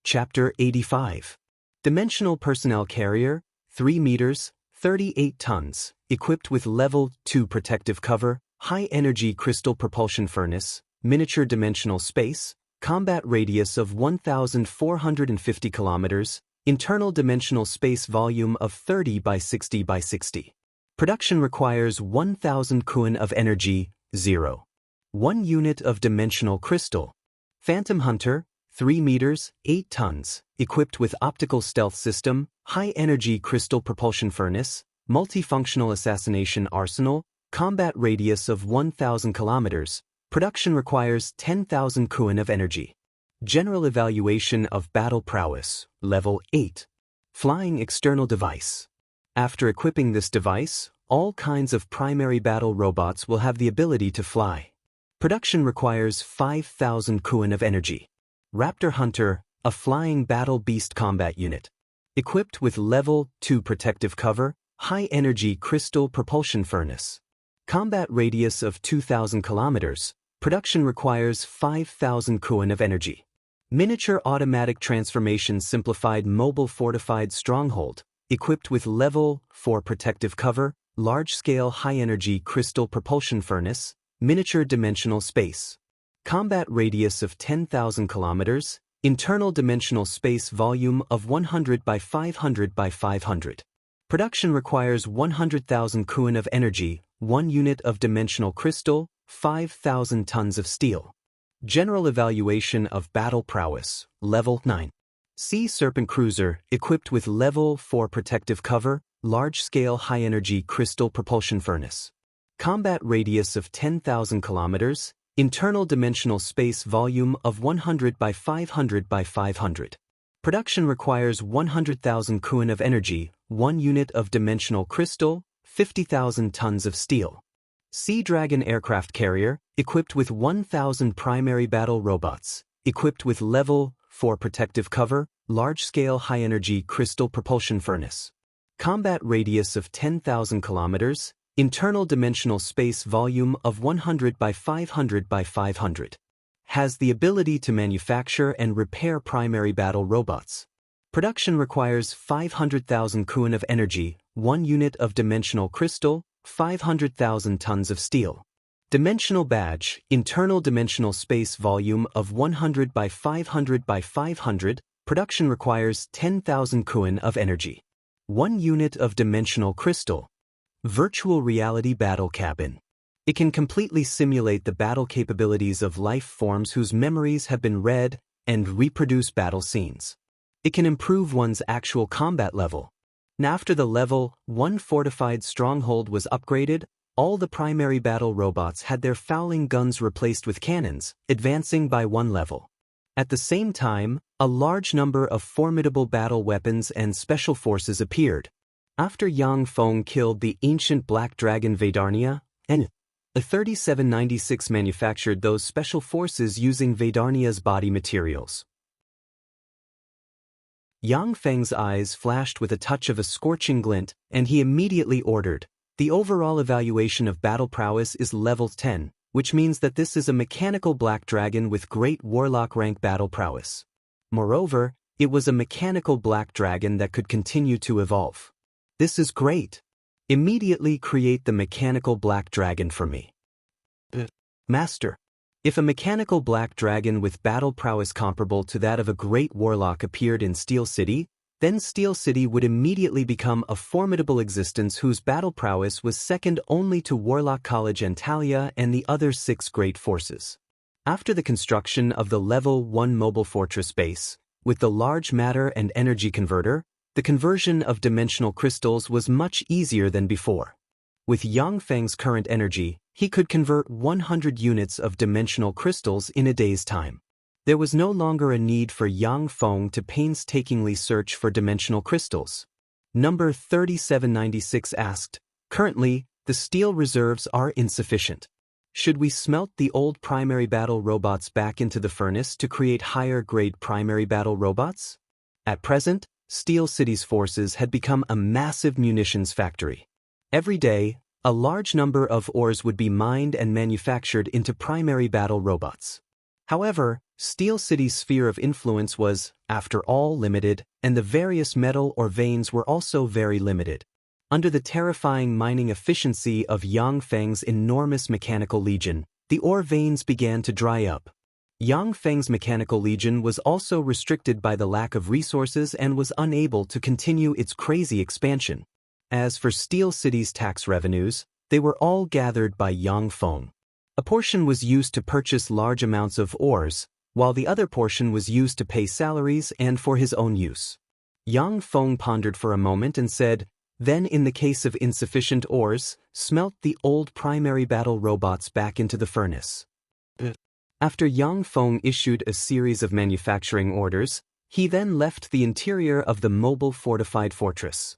Chapter 85. Dimensional Personnel Carrier, 3 meters, 38 tons, equipped with Level 2 protective cover, high-energy crystal propulsion furnace, miniature dimensional space, combat radius of 1,450 kilometers, internal dimensional space volume of 30 by 60 by 60. Production requires 1,000 Kuan of energy, 0. 1 unit of dimensional crystal. Phantom Hunter, 3 meters, 8 tons, equipped with optical stealth system, high-energy crystal propulsion furnace, multifunctional assassination arsenal, combat radius of 1,000 kilometers. Production requires 10,000 Kuan of energy. General evaluation of battle prowess, level 8. Flying external device. After equipping this device, all kinds of primary battle robots will have the ability to fly. Production requires 5,000 Kuan of energy. Raptor Hunter, a flying battle beast combat unit. Equipped with Level 2 protective cover, high-energy crystal propulsion furnace. Combat radius of 2,000 kilometers. Production requires 5,000 Kuan of energy. Miniature automatic transformation simplified mobile fortified stronghold, equipped with Level 4 protective cover, large-scale high-energy crystal propulsion furnace, miniature dimensional space. Combat radius of 10,000 kilometers, internal dimensional space volume of 100 by 500 by 500. Production requires 100,000 Kuan of energy, 1 unit of dimensional crystal, 5,000 tons of steel. General evaluation of battle prowess, level 9. Sea Serpent Cruiser, equipped with Level 4 protective cover, large-scale high-energy crystal propulsion furnace. Combat radius of 10,000 kilometers, internal dimensional space volume of 100 by 500 by 500. Production requires 100,000 Kuan of energy, 1 unit of dimensional crystal, 50,000 tons of steel. Sea Dragon Aircraft Carrier, equipped with 1,000 primary battle robots, equipped with Level 4 protective cover, large-scale high-energy crystal propulsion furnace. Combat radius of 10,000 kilometers, internal dimensional space volume of 100 by 500 by 500. Has the ability to manufacture and repair primary battle robots. Production requires 500,000 Kuan of energy, 1 unit of dimensional crystal, 500,000 tons of steel. Dimensional badge, internal dimensional space volume of 100 by 500 by 500. Production requires 10,000 Kuan of energy. 1 unit of dimensional crystal. Virtual reality battle cabin. It can completely simulate the battle capabilities of life forms whose memories have been read and reproduce battle scenes. It can improve one's actual combat level. And after the Level 1 fortified stronghold was upgraded, all the primary battle robots had their fowling guns replaced with cannons, advancing by 1 level. At the same time, a large number of formidable battle weapons and special forces appeared. After Yang Feng killed the ancient black dragon Vedarnia, and a 3796 manufactured those special forces using Vedarnia's body materials. Yang Feng's eyes flashed with a touch of a scorching glint, and he immediately ordered. The overall evaluation of battle prowess is level 10, which means that this is a mechanical black dragon with great warlock rank battle prowess. Moreover, it was a mechanical black dragon that could continue to evolve. This is great. Immediately create the mechanical black dragon for me. Master. If a mechanical black dragon with battle prowess comparable to that of a great warlock appeared in Steel City, then Steel City would immediately become a formidable existence whose battle prowess was second only to Warlock College Antalya and the other 6 great forces. After the construction of the Level 1 mobile fortress base, with the large matter and energy converter, the conversion of dimensional crystals was much easier than before. With Yang Feng's current energy, he could convert 100 units of dimensional crystals in a day's time. There was no longer a need for Yang Feng to painstakingly search for dimensional crystals. Number 3796 asked, currently, The steel reserves are insufficient. Should we smelt the old primary battle robots back into the furnace to create higher-grade primary battle robots? At present, Steel City's forces had become a massive munitions factory. Every day, a large number of ores would be mined and manufactured into primary battle robots. However, Steel City's sphere of influence was, after all, limited, and the various metal or veins were also very limited. Under the terrifying mining efficiency of Yang Feng's enormous mechanical legion, the ore veins began to dry up. Yang Feng's mechanical legion was also restricted by the lack of resources and was unable to continue its crazy expansion. As for Steel City's tax revenues, they were all gathered by Yang Feng. A portion was used to purchase large amounts of ores, while the other portion was used to pay salaries and for his own use. Yang Feng pondered for a moment and said, "Then in the case of insufficient ores, smelt the old primary battle robots back into the furnace." After Yang Feng issued a series of manufacturing orders, he then left the interior of the mobile fortified fortress.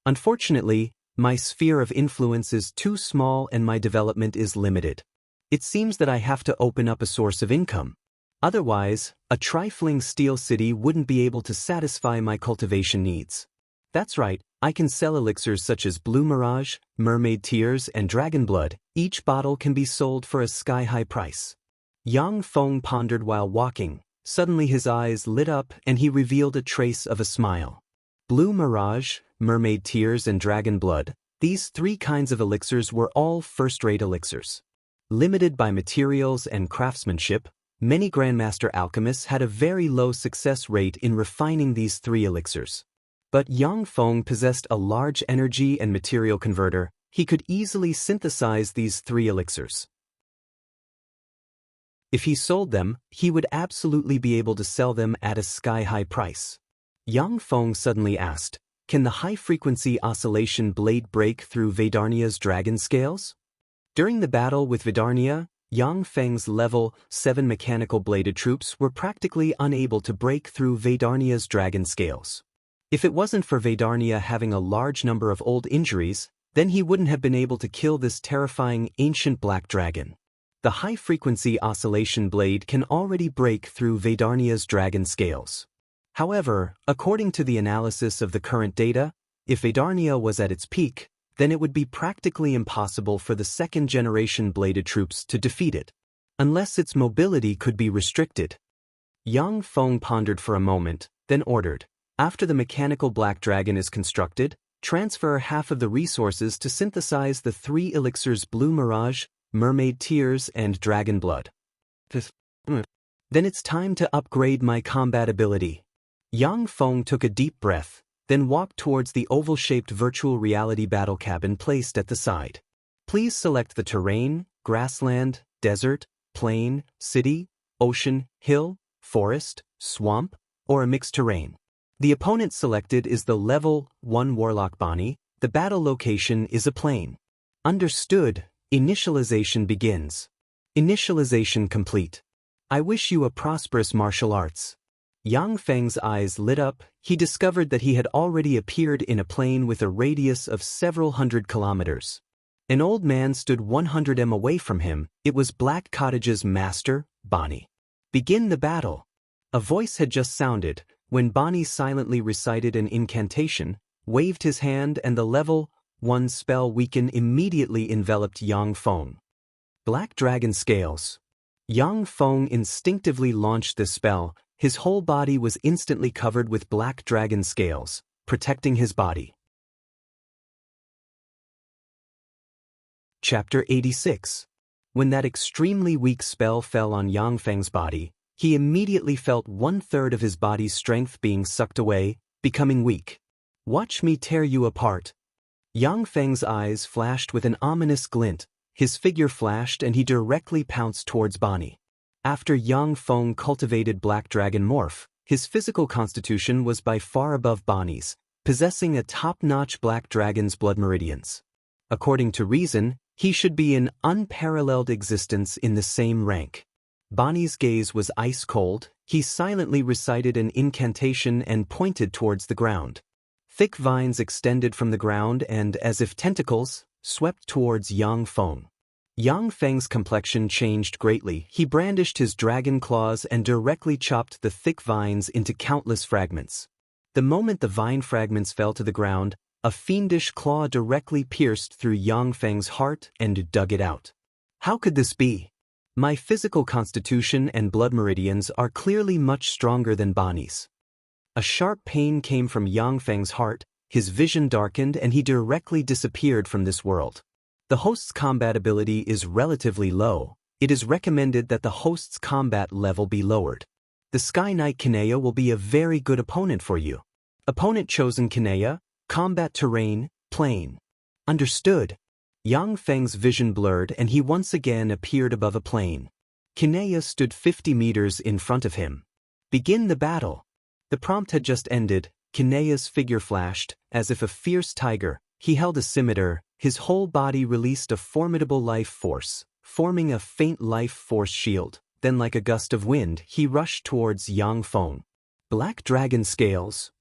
"Unfortunately, my sphere of influence is too small and my development is limited. It seems that I have to open up a source of income. Otherwise, a trifling steel city wouldn't be able to satisfy my cultivation needs. That's right, I can sell elixirs such as Blue Mirage, Mermaid Tears, and Dragon Blood. Each bottle can be sold for a sky-high price." Yang Feng pondered while walking. Suddenly his eyes lit up and he revealed a trace of a smile. Blue Mirage, Mermaid Tears, and Dragon Blood, these three kinds of elixirs were all first-rate elixirs. Limited by materials and craftsmanship, many Grandmaster alchemists had a very low success rate in refining these three elixirs. But Yang Feng possessed a large energy and material converter. He could easily synthesize these three elixirs. If he sold them, he would absolutely be able to sell them at a sky-high price. Yang Feng suddenly asked, "Can the high-frequency oscillation blade break through Vedarnia's dragon scales?" During the battle with Vedarnia, Yang Feng's level 7 mechanical bladed troops were practically unable to break through Vedarnia's dragon scales. If it wasn't for Vedarnia having a large number of old injuries, then he wouldn't have been able to kill this terrifying ancient black dragon. The high-frequency oscillation blade can already break through Vedarnia's dragon scales. However, according to the analysis of the current data, if Vedarnia was at its peak, then it would be practically impossible for the second-generation bladed troops to defeat it, unless its mobility could be restricted. Yang Feng pondered for a moment, then ordered, "After the mechanical black dragon is constructed, transfer half of the resources to synthesize the three elixirs Blue Mirage, Mermaid Tears, and Dragon Blood. Then it's time to upgrade my combat ability." Yang Feng took a deep breath, then walked towards the oval-shaped virtual reality battle cabin placed at the side. "Please select the terrain, grassland, desert, plain, city, ocean, hill, forest, swamp, or a mixed terrain. The opponent selected is the level 1 Warlock Bonnie. The battle location is a plain." "Understood. Initialization begins." "Initialization complete. I wish you a prosperous martial arts." Yang Feng's eyes lit up. He discovered that he had already appeared in a plain with a radius of several hundred kilometers. An old man stood 100 m away from him. It was Black Cottage's master, Bonnie. "Begin the battle." A voice had just sounded, when Bonnie silently recited an incantation, waved his hand, and the level 1 spell weaken immediately enveloped Yang Feng. Black Dragon Scales. Yang Feng instinctively launched this spell. His whole body was instantly covered with black dragon scales, protecting his body. Chapter 86. When that extremely weak spell fell on Yang Feng's body, he immediately felt 1/3 of his body's strength being sucked away, becoming weak. "Watch me tear you apart." Yang Feng's eyes flashed with an ominous glint. His figure flashed and he directly pounced towards Bonnie. After Yang Feng cultivated Black Dragon Morph, his physical constitution was by far above Bonnie's, possessing a top-notch Black Dragon's blood meridians. According to reason, he should be in unparalleled existence in the same rank. Bonnie's gaze was ice-cold. He silently recited an incantation and pointed towards the ground. Thick vines extended from the ground and, as if tentacles, swept towards Yang Feng. Yang Feng's complexion changed greatly. He brandished his dragon claws and directly chopped the thick vines into countless fragments. The moment the vine fragments fell to the ground, a fiendish claw directly pierced through Yang Feng's heart and dug it out. How could this be? My physical constitution and blood meridians are clearly much stronger than Bonnie's. A sharp pain came from Yang Feng's heart, his vision darkened and he directly disappeared from this world. The host's combat ability is relatively low. It is recommended that the host's combat level be lowered. The Sky Knight Kinea will be a very good opponent for you. Opponent chosen Kinea, combat terrain, plain. Understood. Yang Feng's vision blurred and he once again appeared above a plain. Kinea stood 50 meters in front of him. Begin the battle. The prompt had just ended. Kinea's figure flashed, as if a fierce tiger. He held a scimitar. His whole body released a formidable life force, forming a faint life force shield. Then like a gust of wind, he rushed towards Yang Feng. Black Dragon Scales.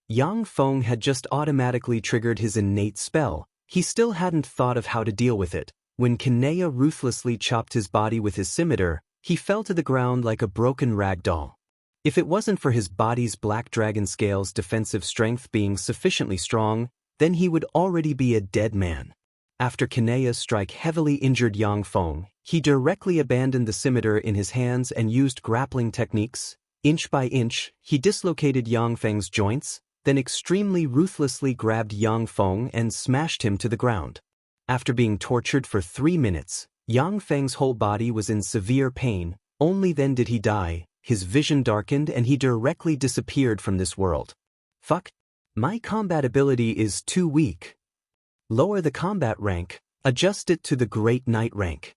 Yang Feng had just automatically triggered his innate spell. He still hadn't thought of how to deal with it. When Kinea ruthlessly chopped his body with his scimitar, he fell to the ground like a broken rag doll. If it wasn't for his body's Black Dragon Scales' defensive strength being sufficiently strong, then he would already be a dead man. After Kinea's strike heavily injured Yang Feng, he directly abandoned the scimitar in his hands and used grappling techniques. Inch by inch, he dislocated Yang Feng's joints, then extremely ruthlessly grabbed Yang Feng and smashed him to the ground. After being tortured for 3 minutes, Yang Feng's whole body was in severe pain. Only then did he die. His vision darkened and he directly disappeared from this world. Fuck. My combat ability is too weak. Lower the combat rank, adjust it to the Great Knight rank.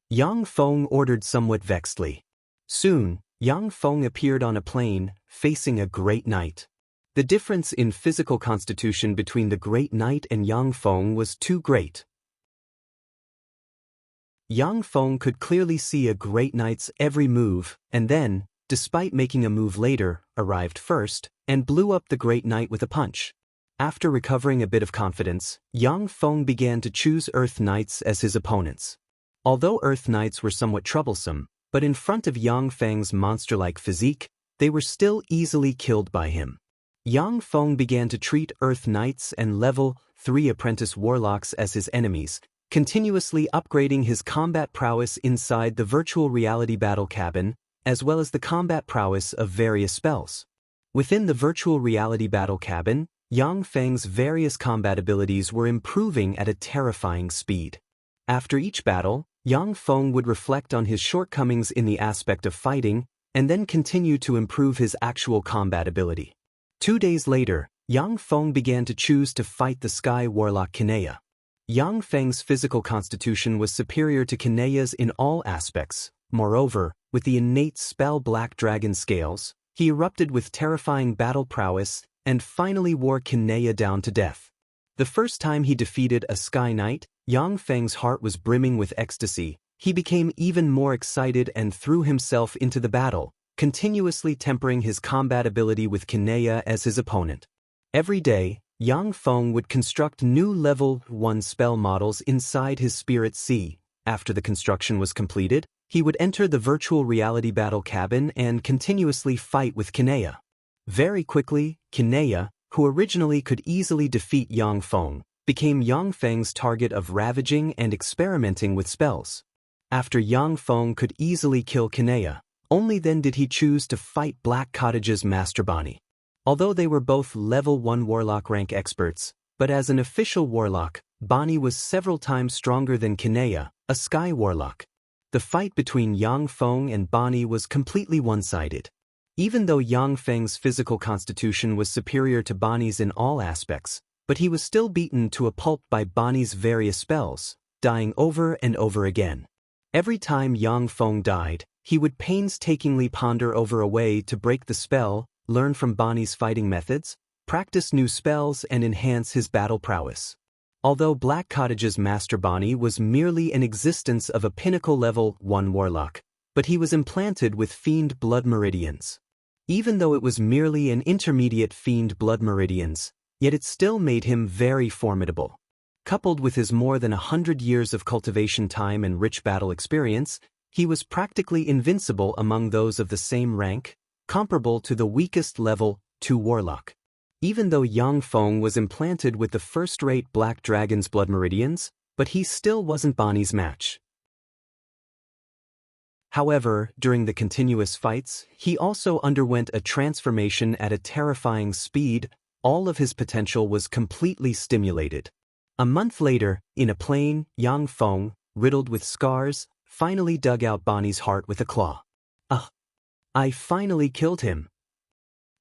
Yang Feng ordered somewhat vexedly. Soon, Yang Feng appeared on a plain, facing a Great Knight. The difference in physical constitution between the Great Knight and Yang Feng was too great. Yang Feng could clearly see a Great Knight's every move, and then, despite making a move later, arrived first, and blew up the Great Knight with a punch. After recovering a bit of confidence, Yang Feng began to choose Earth Knights as his opponents. Although Earth Knights were somewhat troublesome, but in front of Yang Feng's monster-like physique, they were still easily killed by him. Yang Feng began to treat Earth Knights and level 3 apprentice warlocks as his enemies, continuously upgrading his combat prowess inside the virtual reality battle cabin, as well as the combat prowess of various spells. Within the virtual reality battle cabin, Yang Feng's various combat abilities were improving at a terrifying speed. After each battle, Yang Feng would reflect on his shortcomings in the aspect of fighting, and then continue to improve his actual combat ability. 2 days later, Yang Feng began to choose to fight the Sky Warlock Kinea. Yang Feng's physical constitution was superior to Kinea's in all aspects. Moreover, with the innate spell Black Dragon Scales, he erupted with terrifying battle prowess and finally wore Kinea down to death. The first time he defeated a Sky Knight, Yang Feng's heart was brimming with ecstasy. He became even more excited and threw himself into the battle, continuously tempering his combat ability with Kinea as his opponent. Every day, Yang Feng would construct new level 1 spell models inside his Spirit Sea. After the construction was completed, he would enter the virtual reality battle cabin and continuously fight with Kinea. Very quickly, Kinea, who originally could easily defeat Yang Feng, became Yang Feng's target of ravaging and experimenting with spells. After Yang Feng could easily kill Kinea, only then did he choose to fight Black Cottage's Master Bonnie. Although they were both level 1 warlock rank experts, but as an official warlock, Bonnie was several times stronger than Kinea, a Sky Warlock. The fight between Yang Feng and Bonnie was completely one-sided. Even though Yang Feng's physical constitution was superior to Bonnie's in all aspects, but he was still beaten to a pulp by Bonnie's various spells, dying over and over again. Every time Yang Feng died, he would painstakingly ponder over a way to break the spell, learn from Bonnie's fighting methods, practice new spells and enhance his battle prowess. Although Black Cottage's Master Bonnie was merely an existence of a pinnacle level 1 warlock, but he was implanted with Fiend Blood Meridians. Even though it was merely an intermediate Fiend Blood Meridians, yet it still made him very formidable. Coupled with his more than 100 years of cultivation time and rich battle experience, he was practically invincible among those of the same rank, comparable to the weakest level 2 warlock. Even though Yang Feng was implanted with the first-rate Black Dragon's blood meridians, but he still wasn't Bonnie's match. However, during the continuous fights, he also underwent a transformation at a terrifying speed. All of his potential was completely stimulated. A month later, in a plain, Yang Feng, riddled with scars, finally dug out Bonnie's heart with a claw. I finally killed him.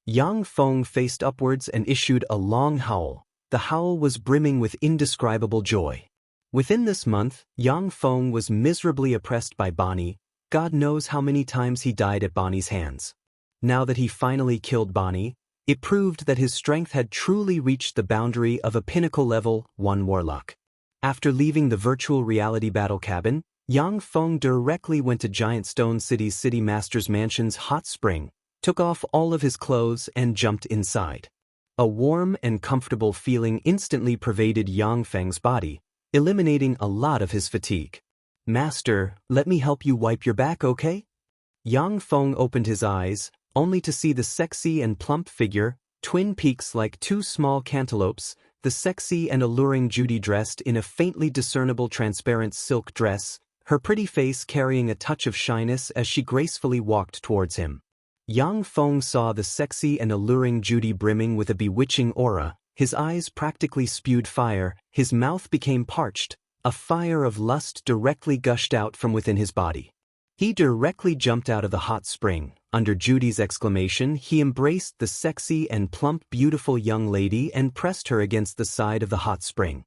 Yang Feng faced upwards and issued a long howl. The howl was brimming with indescribable joy. Within this month, Yang Feng was miserably oppressed by Bonnie. God knows how many times he died at Bonnie's hands. Now that he finally killed Bonnie, it proved that his strength had truly reached the boundary of a pinnacle level 1 warlock. After leaving the virtual reality battle cabin, Yang Feng directly went to Giant Stone City's City Master's Mansion's hot spring, took off all of his clothes and jumped inside. A warm and comfortable feeling instantly pervaded Yang Feng's body, eliminating a lot of his fatigue. Master, let me help you wipe your back, okay? Yang Feng opened his eyes, only to see the sexy and plump figure, twin peaks like 2 small cantaloupes, the sexy and alluring Judy dressed in a faintly discernible transparent silk dress, her pretty face carrying a touch of shyness as she gracefully walked towards him. Yang Feng saw the sexy and alluring Judy brimming with a bewitching aura, his eyes practically spewed fire, his mouth became parched, a fire of lust directly gushed out from within his body. He directly jumped out of the hot spring. Under Judy's exclamation, he embraced the sexy and plump beautiful young lady and pressed her against the side of the hot spring.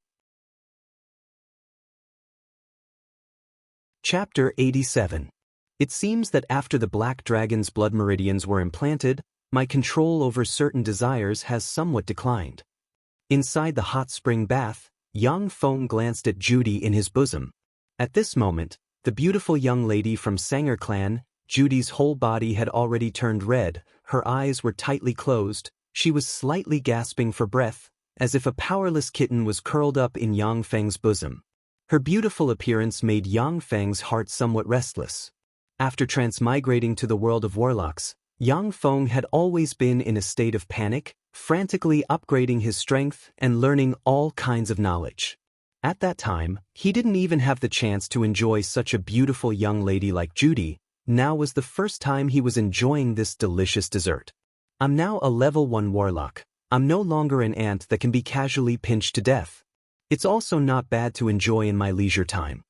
Chapter 87. It seems that after the Black Dragon's blood meridians were implanted, my control over certain desires has somewhat declined. Inside the hot spring bath, Yang Feng glanced at Judy in his bosom. At this moment, the beautiful young lady from Sanger clan, Judy's whole body had already turned red, her eyes were tightly closed, she was slightly gasping for breath, as if a powerless kitten was curled up in Yang Feng's bosom. Her beautiful appearance made Yang Feng's heart somewhat restless. After transmigrating to the world of warlocks, Yang Feng had always been in a state of panic, frantically upgrading his strength and learning all kinds of knowledge. At that time, he didn't even have the chance to enjoy such a beautiful young lady like Judy. Now was the first time he was enjoying this delicious dessert. I'm now a level 1 warlock. I'm no longer an ant that can be casually pinched to death. It's also not bad to enjoy in my leisure time.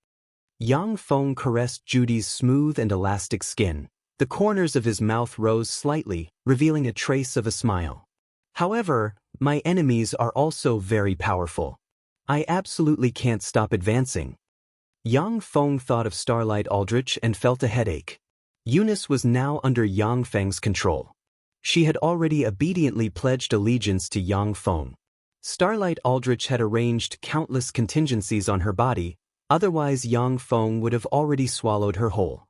Yang Feng caressed Judy's smooth and elastic skin. The corners of his mouth rose slightly, revealing a trace of a smile. However, my enemies are also very powerful. I absolutely can't stop advancing. Yang Feng thought of Starlight Aldrich and felt a headache. Eunice was now under Yang Feng's control. She had already obediently pledged allegiance to Yang Feng. Starlight Aldrich had arranged countless contingencies on her body, otherwise Yang Feng would have already swallowed her whole.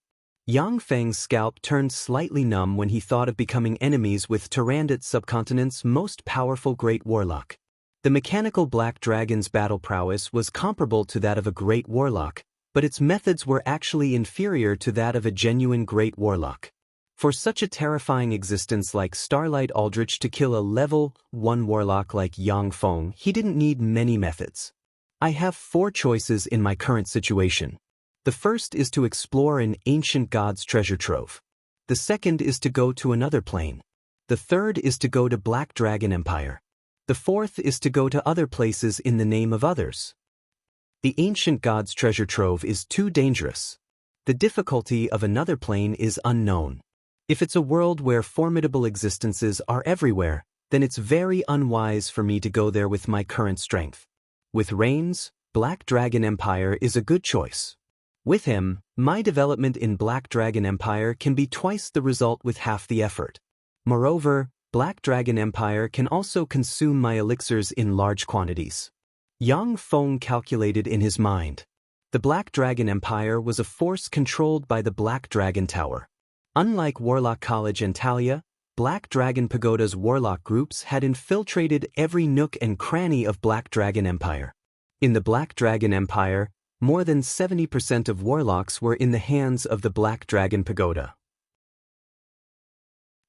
Yang Feng's scalp turned slightly numb when he thought of becoming enemies with Tyrannid subcontinent's most powerful great warlock. The mechanical Black Dragon's battle prowess was comparable to that of a great warlock, but its methods were actually inferior to that of a genuine great warlock. For such a terrifying existence like Starlight Aldrich to kill a level 1 warlock like Yang Feng, he didn't need many methods. I have 4 choices in my current situation. The first is to explore an ancient god's treasure trove. The second is to go to another plane. The third is to go to Black Dragon Empire. The fourth is to go to other places in the name of others. The ancient god's treasure trove is too dangerous. The difficulty of another plane is unknown. If it's a world where formidable existences are everywhere, then it's very unwise for me to go there with my current strength. With Reigns, Black Dragon Empire is a good choice. With him, my development in Black Dragon Empire can be twice the result with half the effort. Moreover, Black Dragon Empire can also consume my elixirs in large quantities. Yang Feng calculated in his mind. The Black Dragon Empire was a force controlled by the Black Dragon Tower. Unlike Warlock College and Talia, Black Dragon Pagoda's warlock groups had infiltrated every nook and cranny of Black Dragon Empire. In the Black Dragon Empire, more than 70% of warlocks were in the hands of the Black Dragon Pagoda.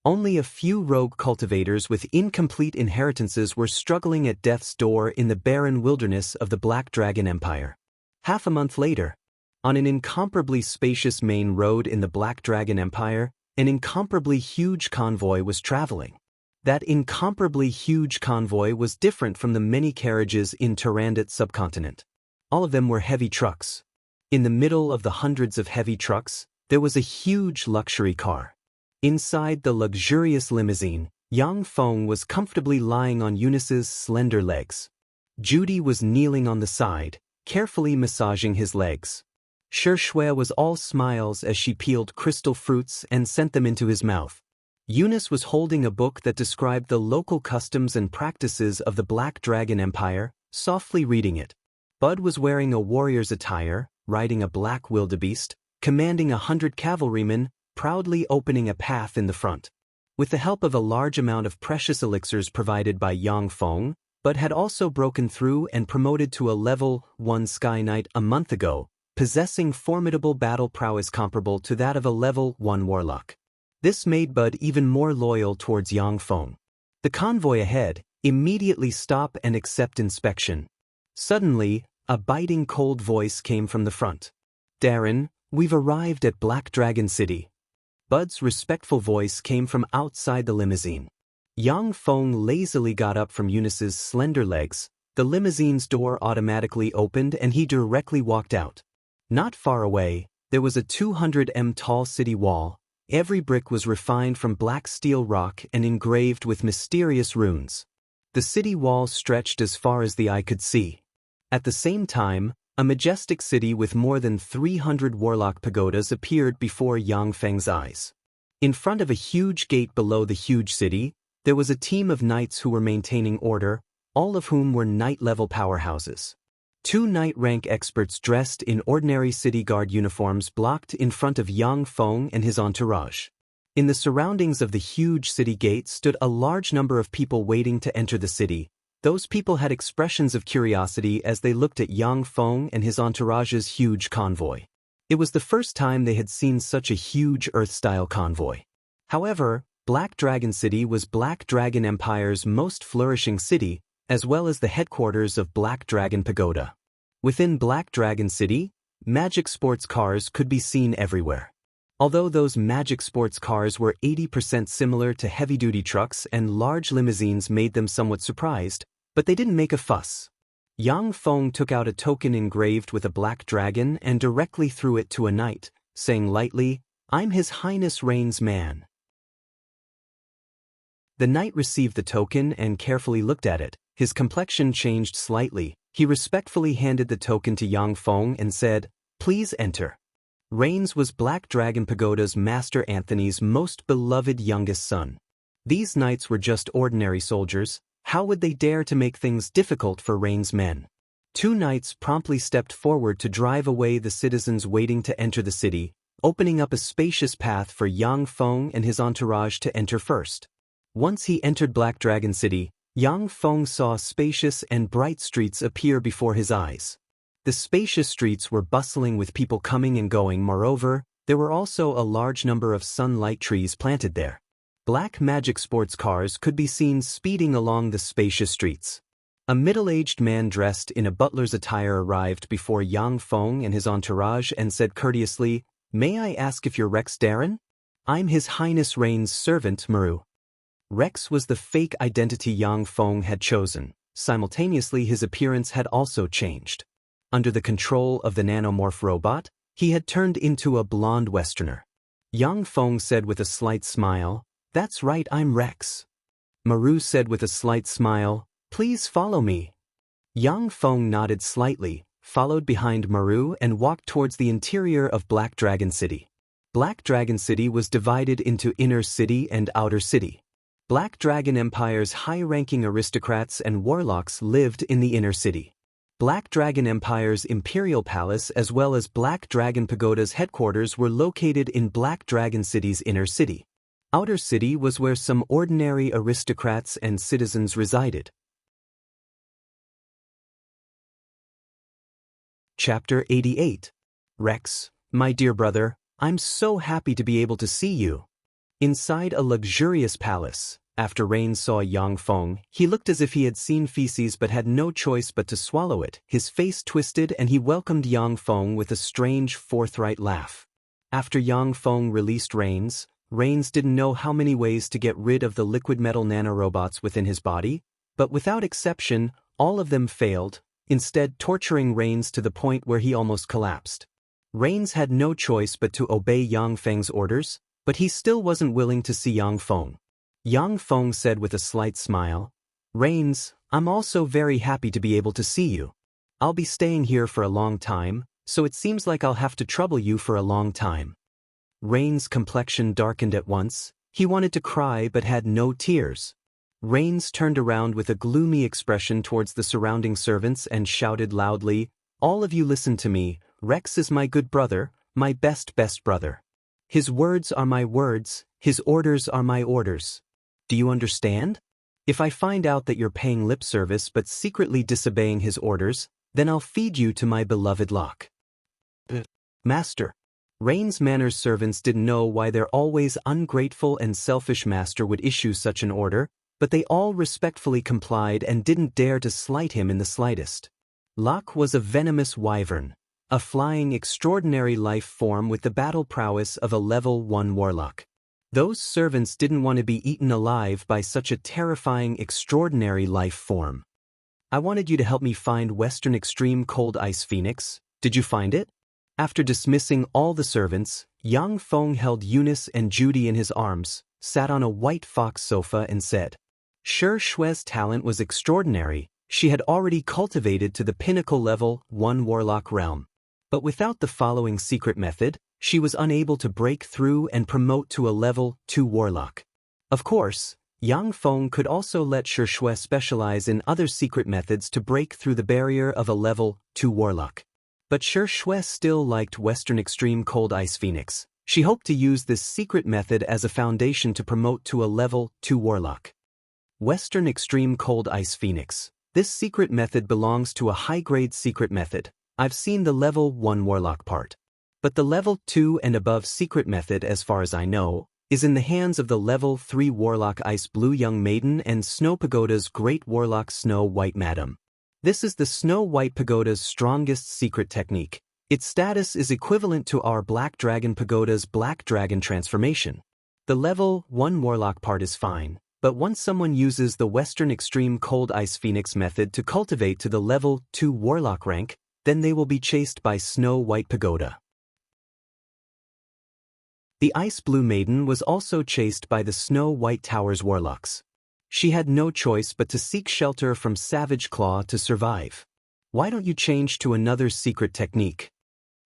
Only a few rogue cultivators with incomplete inheritances were struggling at death's door in the barren wilderness of the Black Dragon Empire. Half a month later, on an incomparably spacious main road in the Black Dragon Empire, an incomparably huge convoy was traveling. That incomparably huge convoy was different from the many carriages in Tyrannid subcontinent. All of them were heavy trucks. In the middle of the hundreds of heavy trucks, there was a huge luxury car. Inside the luxurious limousine, Yang Feng was comfortably lying on Eunice's slender legs. Judy was kneeling on the side, carefully massaging his legs. Shui was all smiles as she peeled crystal fruits and sent them into his mouth. Eunice was holding a book that described the local customs and practices of the Black Dragon Empire, softly reading it. Bud was wearing a warrior's attire, riding a black wildebeest, commanding 100 cavalrymen, proudly opening a path in the front. With the help of a large amount of precious elixirs provided by Yang Feng, Bud had also broken through and promoted to a level 1 Sky Knight a month ago, possessing formidable battle prowess comparable to that of a level 1 warlock. This made Bud even more loyal towards Yang Feng. The convoy ahead immediately stopped and accept inspection. Suddenly, a biting cold voice came from the front. "Darren, we've arrived at Black Dragon City." Bud's respectful voice came from outside the limousine. Yang Feng lazily got up from Eunice's slender legs, the limousine's door automatically opened and he directly walked out. Not far away, there was a 200 m tall city wall. Every brick was refined from black steel rock and engraved with mysterious runes. The city wall stretched as far as the eye could see. At the same time, a majestic city with more than 300 warlock pagodas appeared before Yang Feng's eyes. In front of a huge gate below the huge city, there was a team of knights who were maintaining order, all of whom were knight-level powerhouses. 2 knight-rank experts dressed in ordinary city guard uniforms blocked in front of Yang Feng and his entourage. In the surroundings of the huge city gate stood a large number of people waiting to enter the city. Those people had expressions of curiosity as they looked at Yang Feng and his entourage's huge convoy. It was the first time they had seen such a huge Earth-style convoy. However, Black Dragon City was Black Dragon Empire's most flourishing city, as well as the headquarters of Black Dragon Pagoda. Within Black Dragon City, magic sports cars could be seen everywhere. Although those magic sports cars were 80% similar to heavy-duty trucks and large limousines made them somewhat surprised, but they didn't make a fuss. Yang Feng took out a token engraved with a black dragon and directly threw it to a knight, saying lightly, "I'm His Highness Rain's man." The knight received the token and carefully looked at it. His complexion changed slightly. He respectfully handed the token to Yang Feng and said, "Please enter." Rains was Black Dragon Pagoda's Master Anthony's most beloved youngest son. These knights were just ordinary soldiers. How would they dare to make things difficult for Rain's men? 2 knights promptly stepped forward to drive away the citizens waiting to enter the city, opening up a spacious path for Yang Feng and his entourage to enter first. Once he entered Black Dragon City, Yang Feng saw spacious and bright streets appear before his eyes. The spacious streets were bustling with people coming and going. Moreover, there were also a large number of sunlight trees planted there. Black magic sports cars could be seen speeding along the spacious streets. A middle-aged man dressed in a butler's attire arrived before Yang Feng and his entourage and said courteously, "May I ask if you're Rex Darren? I'm His Highness Rain's servant, Maru." Rex was the fake identity Yang Feng had chosen. Simultaneously, his appearance had also changed. Under the control of the nanomorph robot, he had turned into a blonde Westerner. Yang Feng said with a slight smile, "That's right, I'm Rex." Maru said with a slight smile, "Please follow me." Yang Feng nodded slightly, followed behind Maru and walked towards the interior of Black Dragon City. Black Dragon City was divided into Inner City and Outer City. Black Dragon Empire's high-ranking aristocrats and warlocks lived in the Inner City. Black Dragon Empire's Imperial Palace as well as Black Dragon Pagoda's headquarters were located in Black Dragon City's Inner City. Outer City was where some ordinary aristocrats and citizens resided. Chapter 88. Rex, my dear brother, I'm so happy to be able to see you. Inside a luxurious palace, after Rain saw Yang Feng, he looked as if he had seen feces but had no choice but to swallow it. His face twisted and he welcomed Yang Feng with a strange, forthright laugh. After Yang Feng released Rains didn't know how many ways to get rid of the liquid metal nanorobots within his body, but without exception, all of them failed, instead torturing Rains to the point where he almost collapsed. Rains had no choice but to obey Yang Feng's orders, but he still wasn't willing to see Yang Feng. Yang Feng said with a slight smile, "Rains, I'm also very happy to be able to see you. I'll be staying here for a long time, so it seems like I'll have to trouble you for a long time." Rains' complexion darkened at once. He wanted to cry but had no tears. Rains turned around with a gloomy expression towards the surrounding servants and shouted loudly, "All of you listen to me, Rex is my good brother, my best brother. His words are my words, his orders are my orders. Do you understand? If I find out that you're paying lip service but secretly disobeying his orders, then I'll feed you to my beloved Locke." Master. Rain's Manor's servants didn't know why their always ungrateful and selfish master would issue such an order, but they all respectfully complied and didn't dare to slight him in the slightest. Locke was a venomous wyvern, a flying extraordinary life form with the battle prowess of a level 1 warlock. Those servants didn't want to be eaten alive by such a terrifying extraordinary life form. "I wanted you to help me find Western Extreme Cold Ice Phoenix. Did you find it?" After dismissing all the servants, Yang Feng held Eunice and Judy in his arms, sat on a white fox sofa and said, Shi Shue's talent was extraordinary. She had already cultivated to the pinnacle level 1 warlock realm. But without the following secret method, she was unable to break through and promote to a level 2 warlock. Of course, Yang Feng could also let Shi Shue specialize in other secret methods to break through the barrier of a level 2 warlock. But Shi Shue still liked Western Extreme Cold Ice Phoenix. She hoped to use this secret method as a foundation to promote to a level 2 warlock. Western Extreme Cold Ice Phoenix. This secret method belongs to a high-grade secret method. I've seen the level 1 warlock part. But the level 2 and above secret method, as far as I know, is in the hands of the level 3 warlock Ice Blue Young Maiden and Snow Pagoda's great warlock Snow White Madam. This is the Snow White Pagoda's strongest secret technique. Its status is equivalent to our Black Dragon Pagoda's Black Dragon transformation. The level 1 warlock part is fine, but once someone uses the Western Extreme Cold Ice Phoenix method to cultivate to the level 2 warlock rank, then they will be chased by Snow White Pagoda. The Ice Blue Maiden was also chased by the Snow White Tower's warlocks. She had no choice but to seek shelter from Savage Claw to survive. Why don't you change to another secret technique?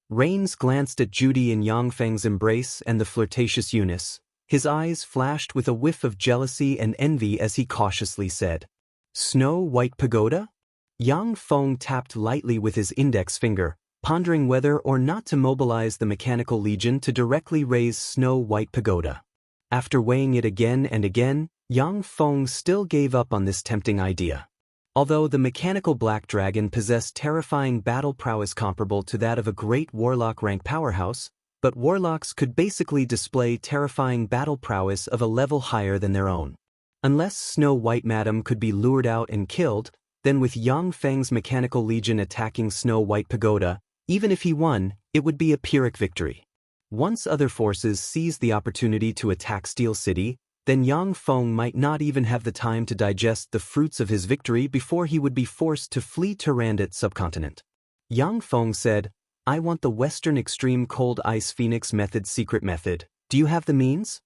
Rains glanced at Judy in Yang Feng's embrace and the flirtatious Eunice. His eyes flashed with a whiff of jealousy and envy as he cautiously said, "Snow White Pagoda?" Yang Feng tapped lightly with his index finger, pondering whether or not to mobilize the Mechanical Legion to directly raise Snow White Pagoda. After weighing it again and again, Yang Feng still gave up on this tempting idea. Although the Mechanical Black Dragon possessed terrifying battle prowess comparable to that of a great warlock rank powerhouse, but warlocks could basically display terrifying battle prowess of a level higher than their own. Unless Snow White Madam could be lured out and killed, then with Yang Feng's Mechanical Legion attacking Snow White Pagoda, even if he won, it would be a Pyrrhic victory. Once other forces seized the opportunity to attack Steel City, then Yang Feng might not even have the time to digest the fruits of his victory before he would be forced to flee Tyrannid subcontinent. Yang Feng said, "I want the Western Extreme Cold Ice Phoenix method secret method. Do you have the means?"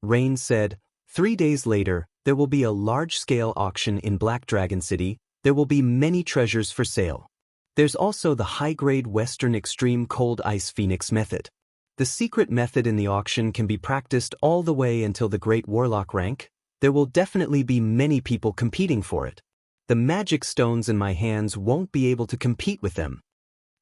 Rain said, 3 days later, there will be a large-scale auction in Black Dragon City. There will be many treasures for sale. There's also the high-grade Western Extreme Cold Ice Phoenix method. The secret method in the auction can be practiced all the way until the Great Warlock rank. There will definitely be many people competing for it. The magic stones in my hands won't be able to compete with them.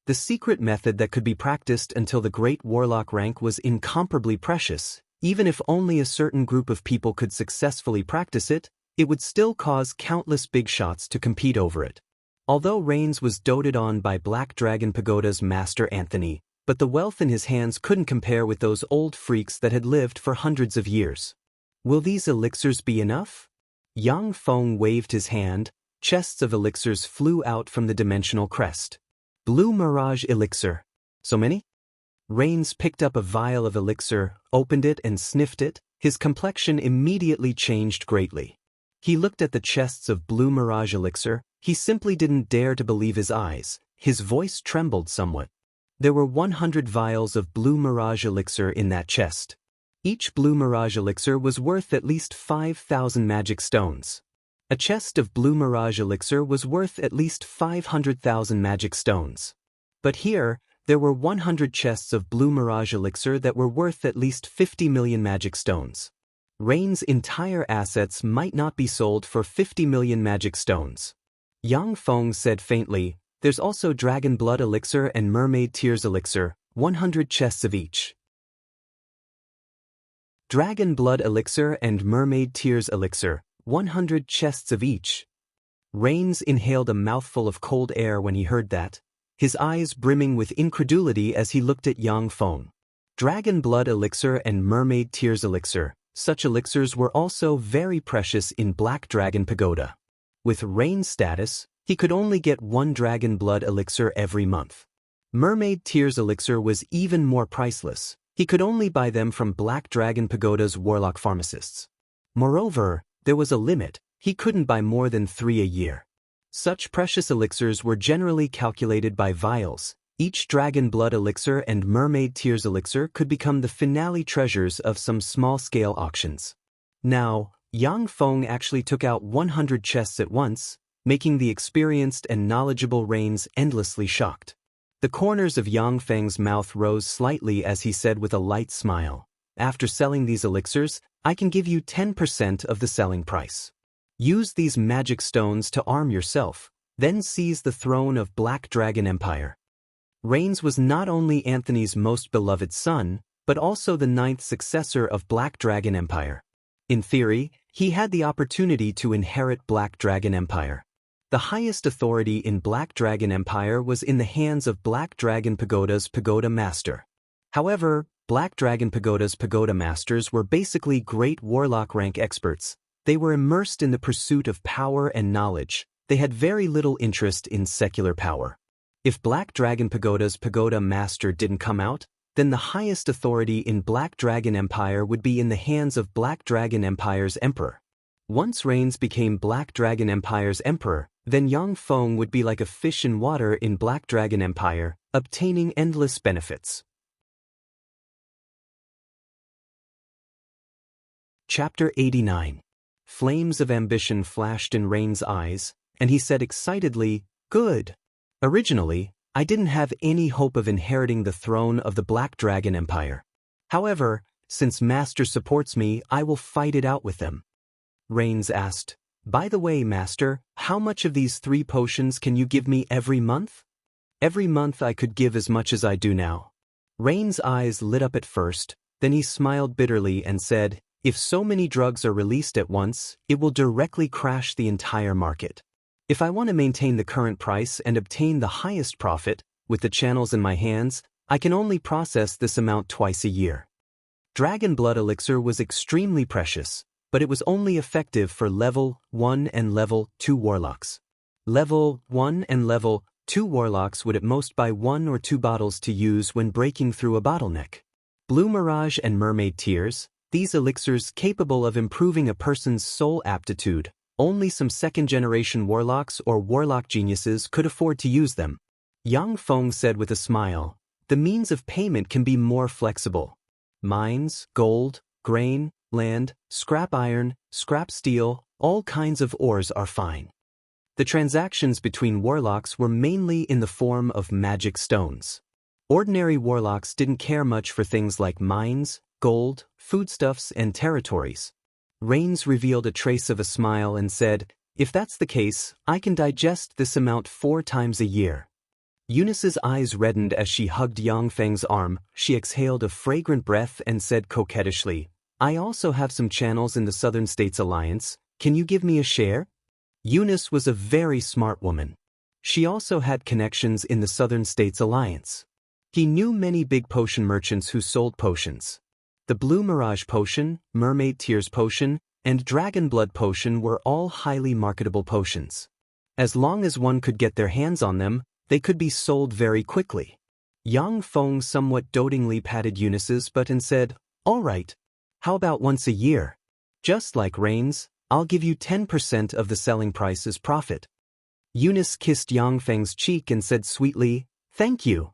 The secret method that could be practiced until the Great Warlock rank was incomparably precious. Even if only a certain group of people could successfully practice it, it would still cause countless big shots to compete over it. Although Rains was doted on by Black Dragon Pagoda's master Anthony, but the wealth in his hands couldn't compare with those old freaks that had lived for hundreds of years. Will these elixirs be enough? Yang Feng waved his hand. Chests of elixirs flew out from the dimensional crest. Blue Mirage Elixir. So many? Rains picked up a vial of elixir, opened it and sniffed it. His complexion immediately changed greatly. He looked at the chests of Blue Mirage Elixir. He simply didn't dare to believe his eyes. His voice trembled somewhat. There were 100 vials of Blue Mirage Elixir in that chest. Each Blue Mirage Elixir was worth at least 5,000 magic stones. A chest of Blue Mirage Elixir was worth at least 500,000 magic stones. But here, there were 100 chests of Blue Mirage Elixir that were worth at least 50 million magic stones. Rain's entire assets might not be sold for 50 million magic stones. Yang Feng said faintly, "There's also Dragon Blood Elixir and Mermaid Tears Elixir, 100 chests of each." Dragon Blood Elixir and Mermaid Tears Elixir, 100 chests of each. Rains inhaled a mouthful of cold air when he heard that, his eyes brimming with incredulity as he looked at Yang Feng. Dragon Blood Elixir and Mermaid Tears Elixir, such elixirs were also very precious in Black Dragon Pagoda. With Rain's status, he could only get one Dragon Blood Elixir every month. Mermaid Tears Elixir was even more priceless. He could only buy them from Black Dragon Pagoda's warlock pharmacists. Moreover, there was a limit. He couldn't buy more than 3 a year. Such precious elixirs were generally calculated by vials. Each Dragon Blood Elixir and Mermaid Tears Elixir could become the finale treasures of some small-scale auctions. Now, Yang Feng actually took out 100 chests at once, making the experienced and knowledgeable Rains endlessly shocked. The corners of Yang Feng's mouth rose slightly as he said with a light smile, "After selling these elixirs, I can give you 10% of the selling price. Use these magic stones to arm yourself, then seize the throne of Black Dragon Empire." Rains was not only Anthony's most beloved son, but also the 9th successor of Black Dragon Empire. In theory, he had the opportunity to inherit Black Dragon Empire. The highest authority in Black Dragon Empire was in the hands of Black Dragon Pagoda's Pagoda Master. However, Black Dragon Pagoda's Pagoda Masters were basically great warlock rank experts. They were immersed in the pursuit of power and knowledge. They had very little interest in secular power. If Black Dragon Pagoda's Pagoda Master didn't come out, then the highest authority in Black Dragon Empire would be in the hands of Black Dragon Empire's Emperor. Once Rains became Black Dragon Empire's Emperor, then Yang Feng would be like a fish in water in Black Dragon Empire, obtaining endless benefits. Chapter 89. Flames of ambition flashed in Rain's eyes, and he said excitedly, "Good. Originally, I didn't have any hope of inheriting the throne of the Black Dragon Empire. However, since Master supports me, I will fight it out with them." Rains asked, "By the way, Master, how much of these 3 potions can you give me every month?" "Every month I could give as much as I do now." Rain's eyes lit up at first, then he smiled bitterly and said, "If so many drugs are released at once, it will directly crash the entire market. If I want to maintain the current price and obtain the highest profit, with the channels in my hands, I can only process this amount twice a year." Dragon Blood Elixir was extremely precious, but it was only effective for Level 1 and Level 2 warlocks. Level 1 and Level 2 warlocks would at most buy 1 or 2 bottles to use when breaking through a bottleneck. Blue Mirage and Mermaid Tears, these elixirs capable of improving a person's soul aptitude, only some second-generation warlocks or warlock geniuses could afford to use them. Yang Feng said with a smile, "The means of payment can be more flexible. Mines, gold, grain, land, scrap iron, scrap steel, all kinds of ores are fine." The transactions between warlocks were mainly in the form of magic stones. Ordinary warlocks didn't care much for things like mines, gold, foodstuffs, and territories. Rains revealed a trace of a smile and said, "If that's the case, I can digest this amount 4 times a year." Eunice's eyes reddened as she hugged Yang Feng's arm. She exhaled a fragrant breath and said coquettishly, "I also have some channels in the Southern States Alliance. Can you give me a share?" Eunice was a very smart woman. She also had connections in the Southern States Alliance. He knew many big potion merchants who sold potions. The Blue Mirage Potion, Mermaid Tears Potion, and Dragon Blood Potion were all highly marketable potions. As long as one could get their hands on them, they could be sold very quickly. Yang Feng somewhat dotingly patted Eunice's butt and said, "All right. How about once a year? Just like Rain's, I'll give you 10% of the selling price as profit." Eunice kissed Yang Feng's cheek and said sweetly, "Thank you."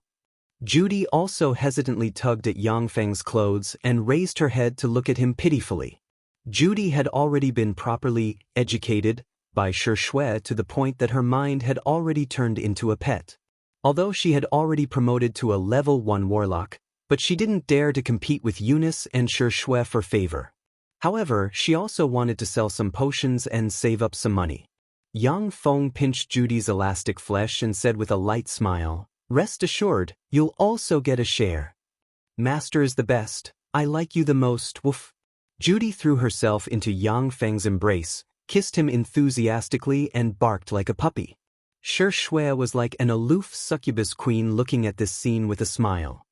Judy also hesitantly tugged at Yang Feng's clothes and raised her head to look at him pitifully. Judy had already been properly educated by Xianxia to the point that her mind had already turned into a pet. Although she had already promoted to a level 1 warlock, but she didn't dare to compete with Eunice and Xianxia for favor. However, she also wanted to sell some potions and save up some money. Yang Feng pinched Judy's elastic flesh and said with a light smile, "Rest assured, you'll also get a share." "Master is the best. I like you the most, woof." Judy threw herself into Yang Feng's embrace, kissed him enthusiastically and barked like a puppy. Xianxia was like an aloof succubus queen looking at this scene with a smile.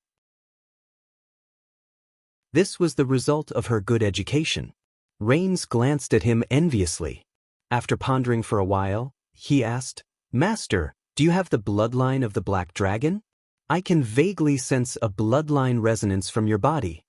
This was the result of her good education. Rains glanced at him enviously. After pondering for a while, he asked, "Master, do you have the bloodline of the Black Dragon? I can vaguely sense a bloodline resonance from your body."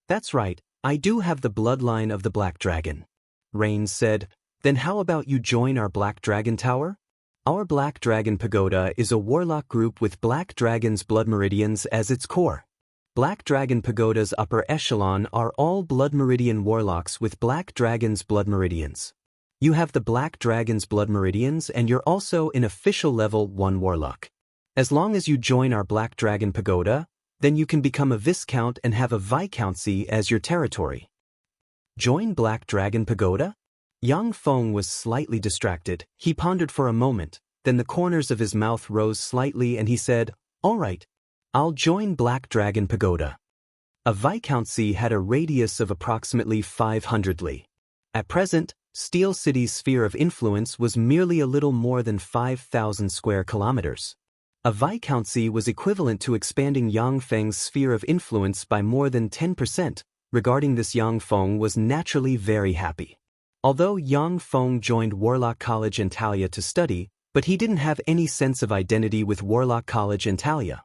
"That's right, I do have the bloodline of the Black Dragon." Rains said, "Then how about you join our Black Dragon Tower? Our Black Dragon Pagoda is a warlock group with Black Dragon's blood meridians as its core. Black Dragon Pagoda's upper echelon are all Blood Meridian warlocks with Black Dragon's blood meridians. You have the Black Dragon's blood meridians and you're also an official level 1 warlock. As long as you join our Black Dragon Pagoda, then you can become a Viscount and have a Viscountcy as your territory." Join Black Dragon Pagoda? Yang Feng was slightly distracted. He pondered for a moment, then the corners of his mouth rose slightly and he said, "All right. I'll join Black Dragon Pagoda." A Viscountcy had a radius of approximately 500 li. At present, Steel City's sphere of influence was merely a little more than 5,000 square kilometers. A Viscountcy was equivalent to expanding Yang Feng's sphere of influence by more than 10%. Regarding this, Yang Feng was naturally very happy. Although Yang Feng joined Warlock College Antalya to study, but he didn't have any sense of identity with Warlock College Antalya.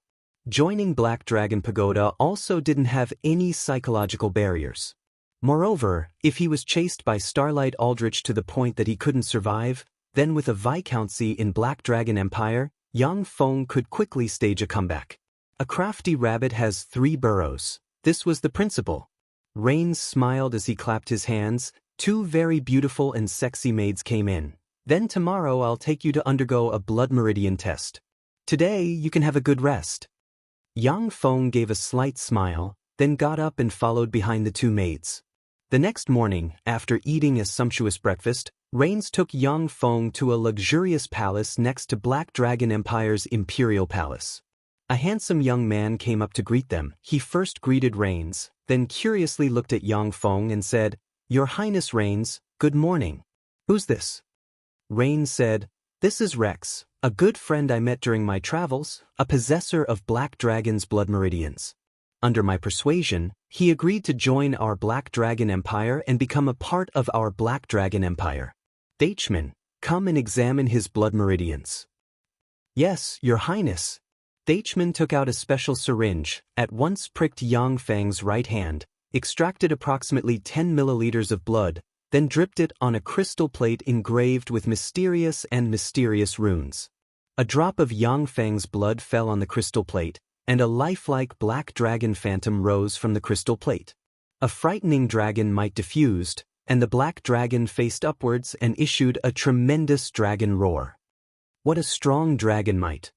Joining Black Dragon Pagoda also didn't have any psychological barriers. Moreover, if he was chased by Starlight Aldrich to the point that he couldn't survive, then with a Viscountcy in Black Dragon Empire, Yang Feng could quickly stage a comeback. A crafty rabbit has 3 burrows. This was the principle. Rains smiled as he clapped his hands. 2 very beautiful and sexy maids came in. "Then tomorrow I'll take you to undergo a blood meridian test. Today you can have a good rest." Yang Feng gave a slight smile, then got up and followed behind the 2 maids. The next morning, after eating a sumptuous breakfast, Rains took Yang Feng to a luxurious palace next to Black Dragon Empire's Imperial Palace. A handsome young man came up to greet them. He first greeted Rains, then curiously looked at Yang Feng and said, "Your Highness Rains, good morning. Who's this?" Rains said, "This is Rex, a good friend I met during my travels, a possessor of Black Dragon's blood meridians. Under my persuasion, he agreed to join our Black Dragon Empire and become a part of our Black Dragon Empire. Dachman, come and examine his blood meridians." "Yes, Your Highness." Dachman took out a special syringe, at once pricked Yang Feng's right hand, extracted approximately 10 milliliters of blood, then dripped it on a crystal plate engraved with mysterious runes. A drop of Yang Feng's blood fell on the crystal plate, and a lifelike black dragon phantom rose from the crystal plate. A frightening dragon might diffused, and the black dragon faced upwards and issued a tremendous dragon roar. What a strong dragon might!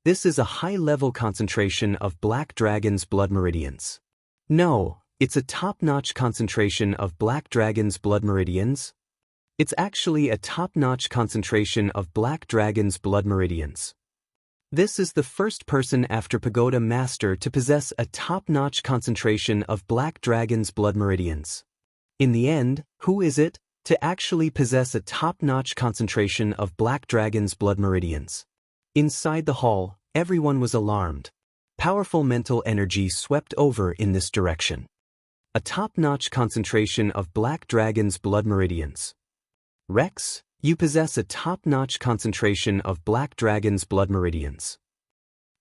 This is a high-level concentration of Black Dragon's blood meridians. No, it's a top-notch concentration of Black Dragon's blood meridians. It's actually a top-notch concentration of Black Dragon's blood meridians. This is the first person after Pagoda Master to possess a top-notch concentration of Black Dragon's blood meridians. In the end, who is it? to actually possess a top-notch concentration of Black Dragon's blood meridians. Inside the hall, everyone was alarmed. Powerful mental energy swept over in this direction. A top-notch concentration of Black Dragon's blood meridians. Rex, you possess a top-notch concentration of Black Dragon's blood meridians.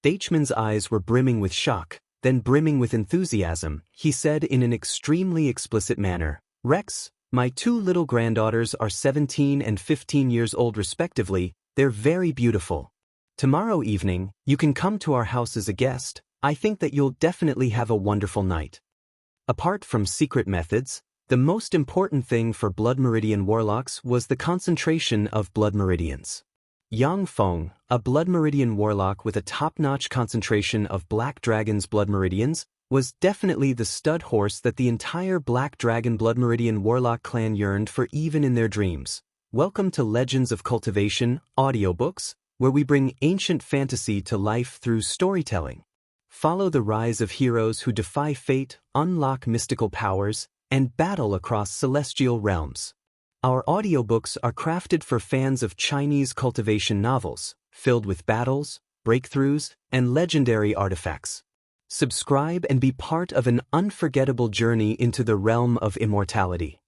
Deichman's eyes were brimming with shock, then brimming with enthusiasm. He said in an extremely explicit manner, "Rex, my two little granddaughters are 17 and 15 years old respectively. They're very beautiful. Tomorrow evening, you can come to our house as a guest. I think that you'll definitely have a wonderful night." Apart from secret methods, the most important thing for Blood Meridian Warlocks was the concentration of blood meridians. Yang Feng, a Blood Meridian Warlock with a top-notch concentration of Black Dragon's blood meridians, was definitely the stud horse that the entire Black Dragon Blood Meridian Warlock clan yearned for even in their dreams. Welcome to Legends of Cultivation, audiobooks, where we bring ancient fantasy to life through storytelling. Follow the rise of heroes who defy fate, unlock mystical powers, and battle across celestial realms. Our audiobooks are crafted for fans of Chinese cultivation novels, filled with battles, breakthroughs, and legendary artifacts. Subscribe and be part of an unforgettable journey into the realm of immortality.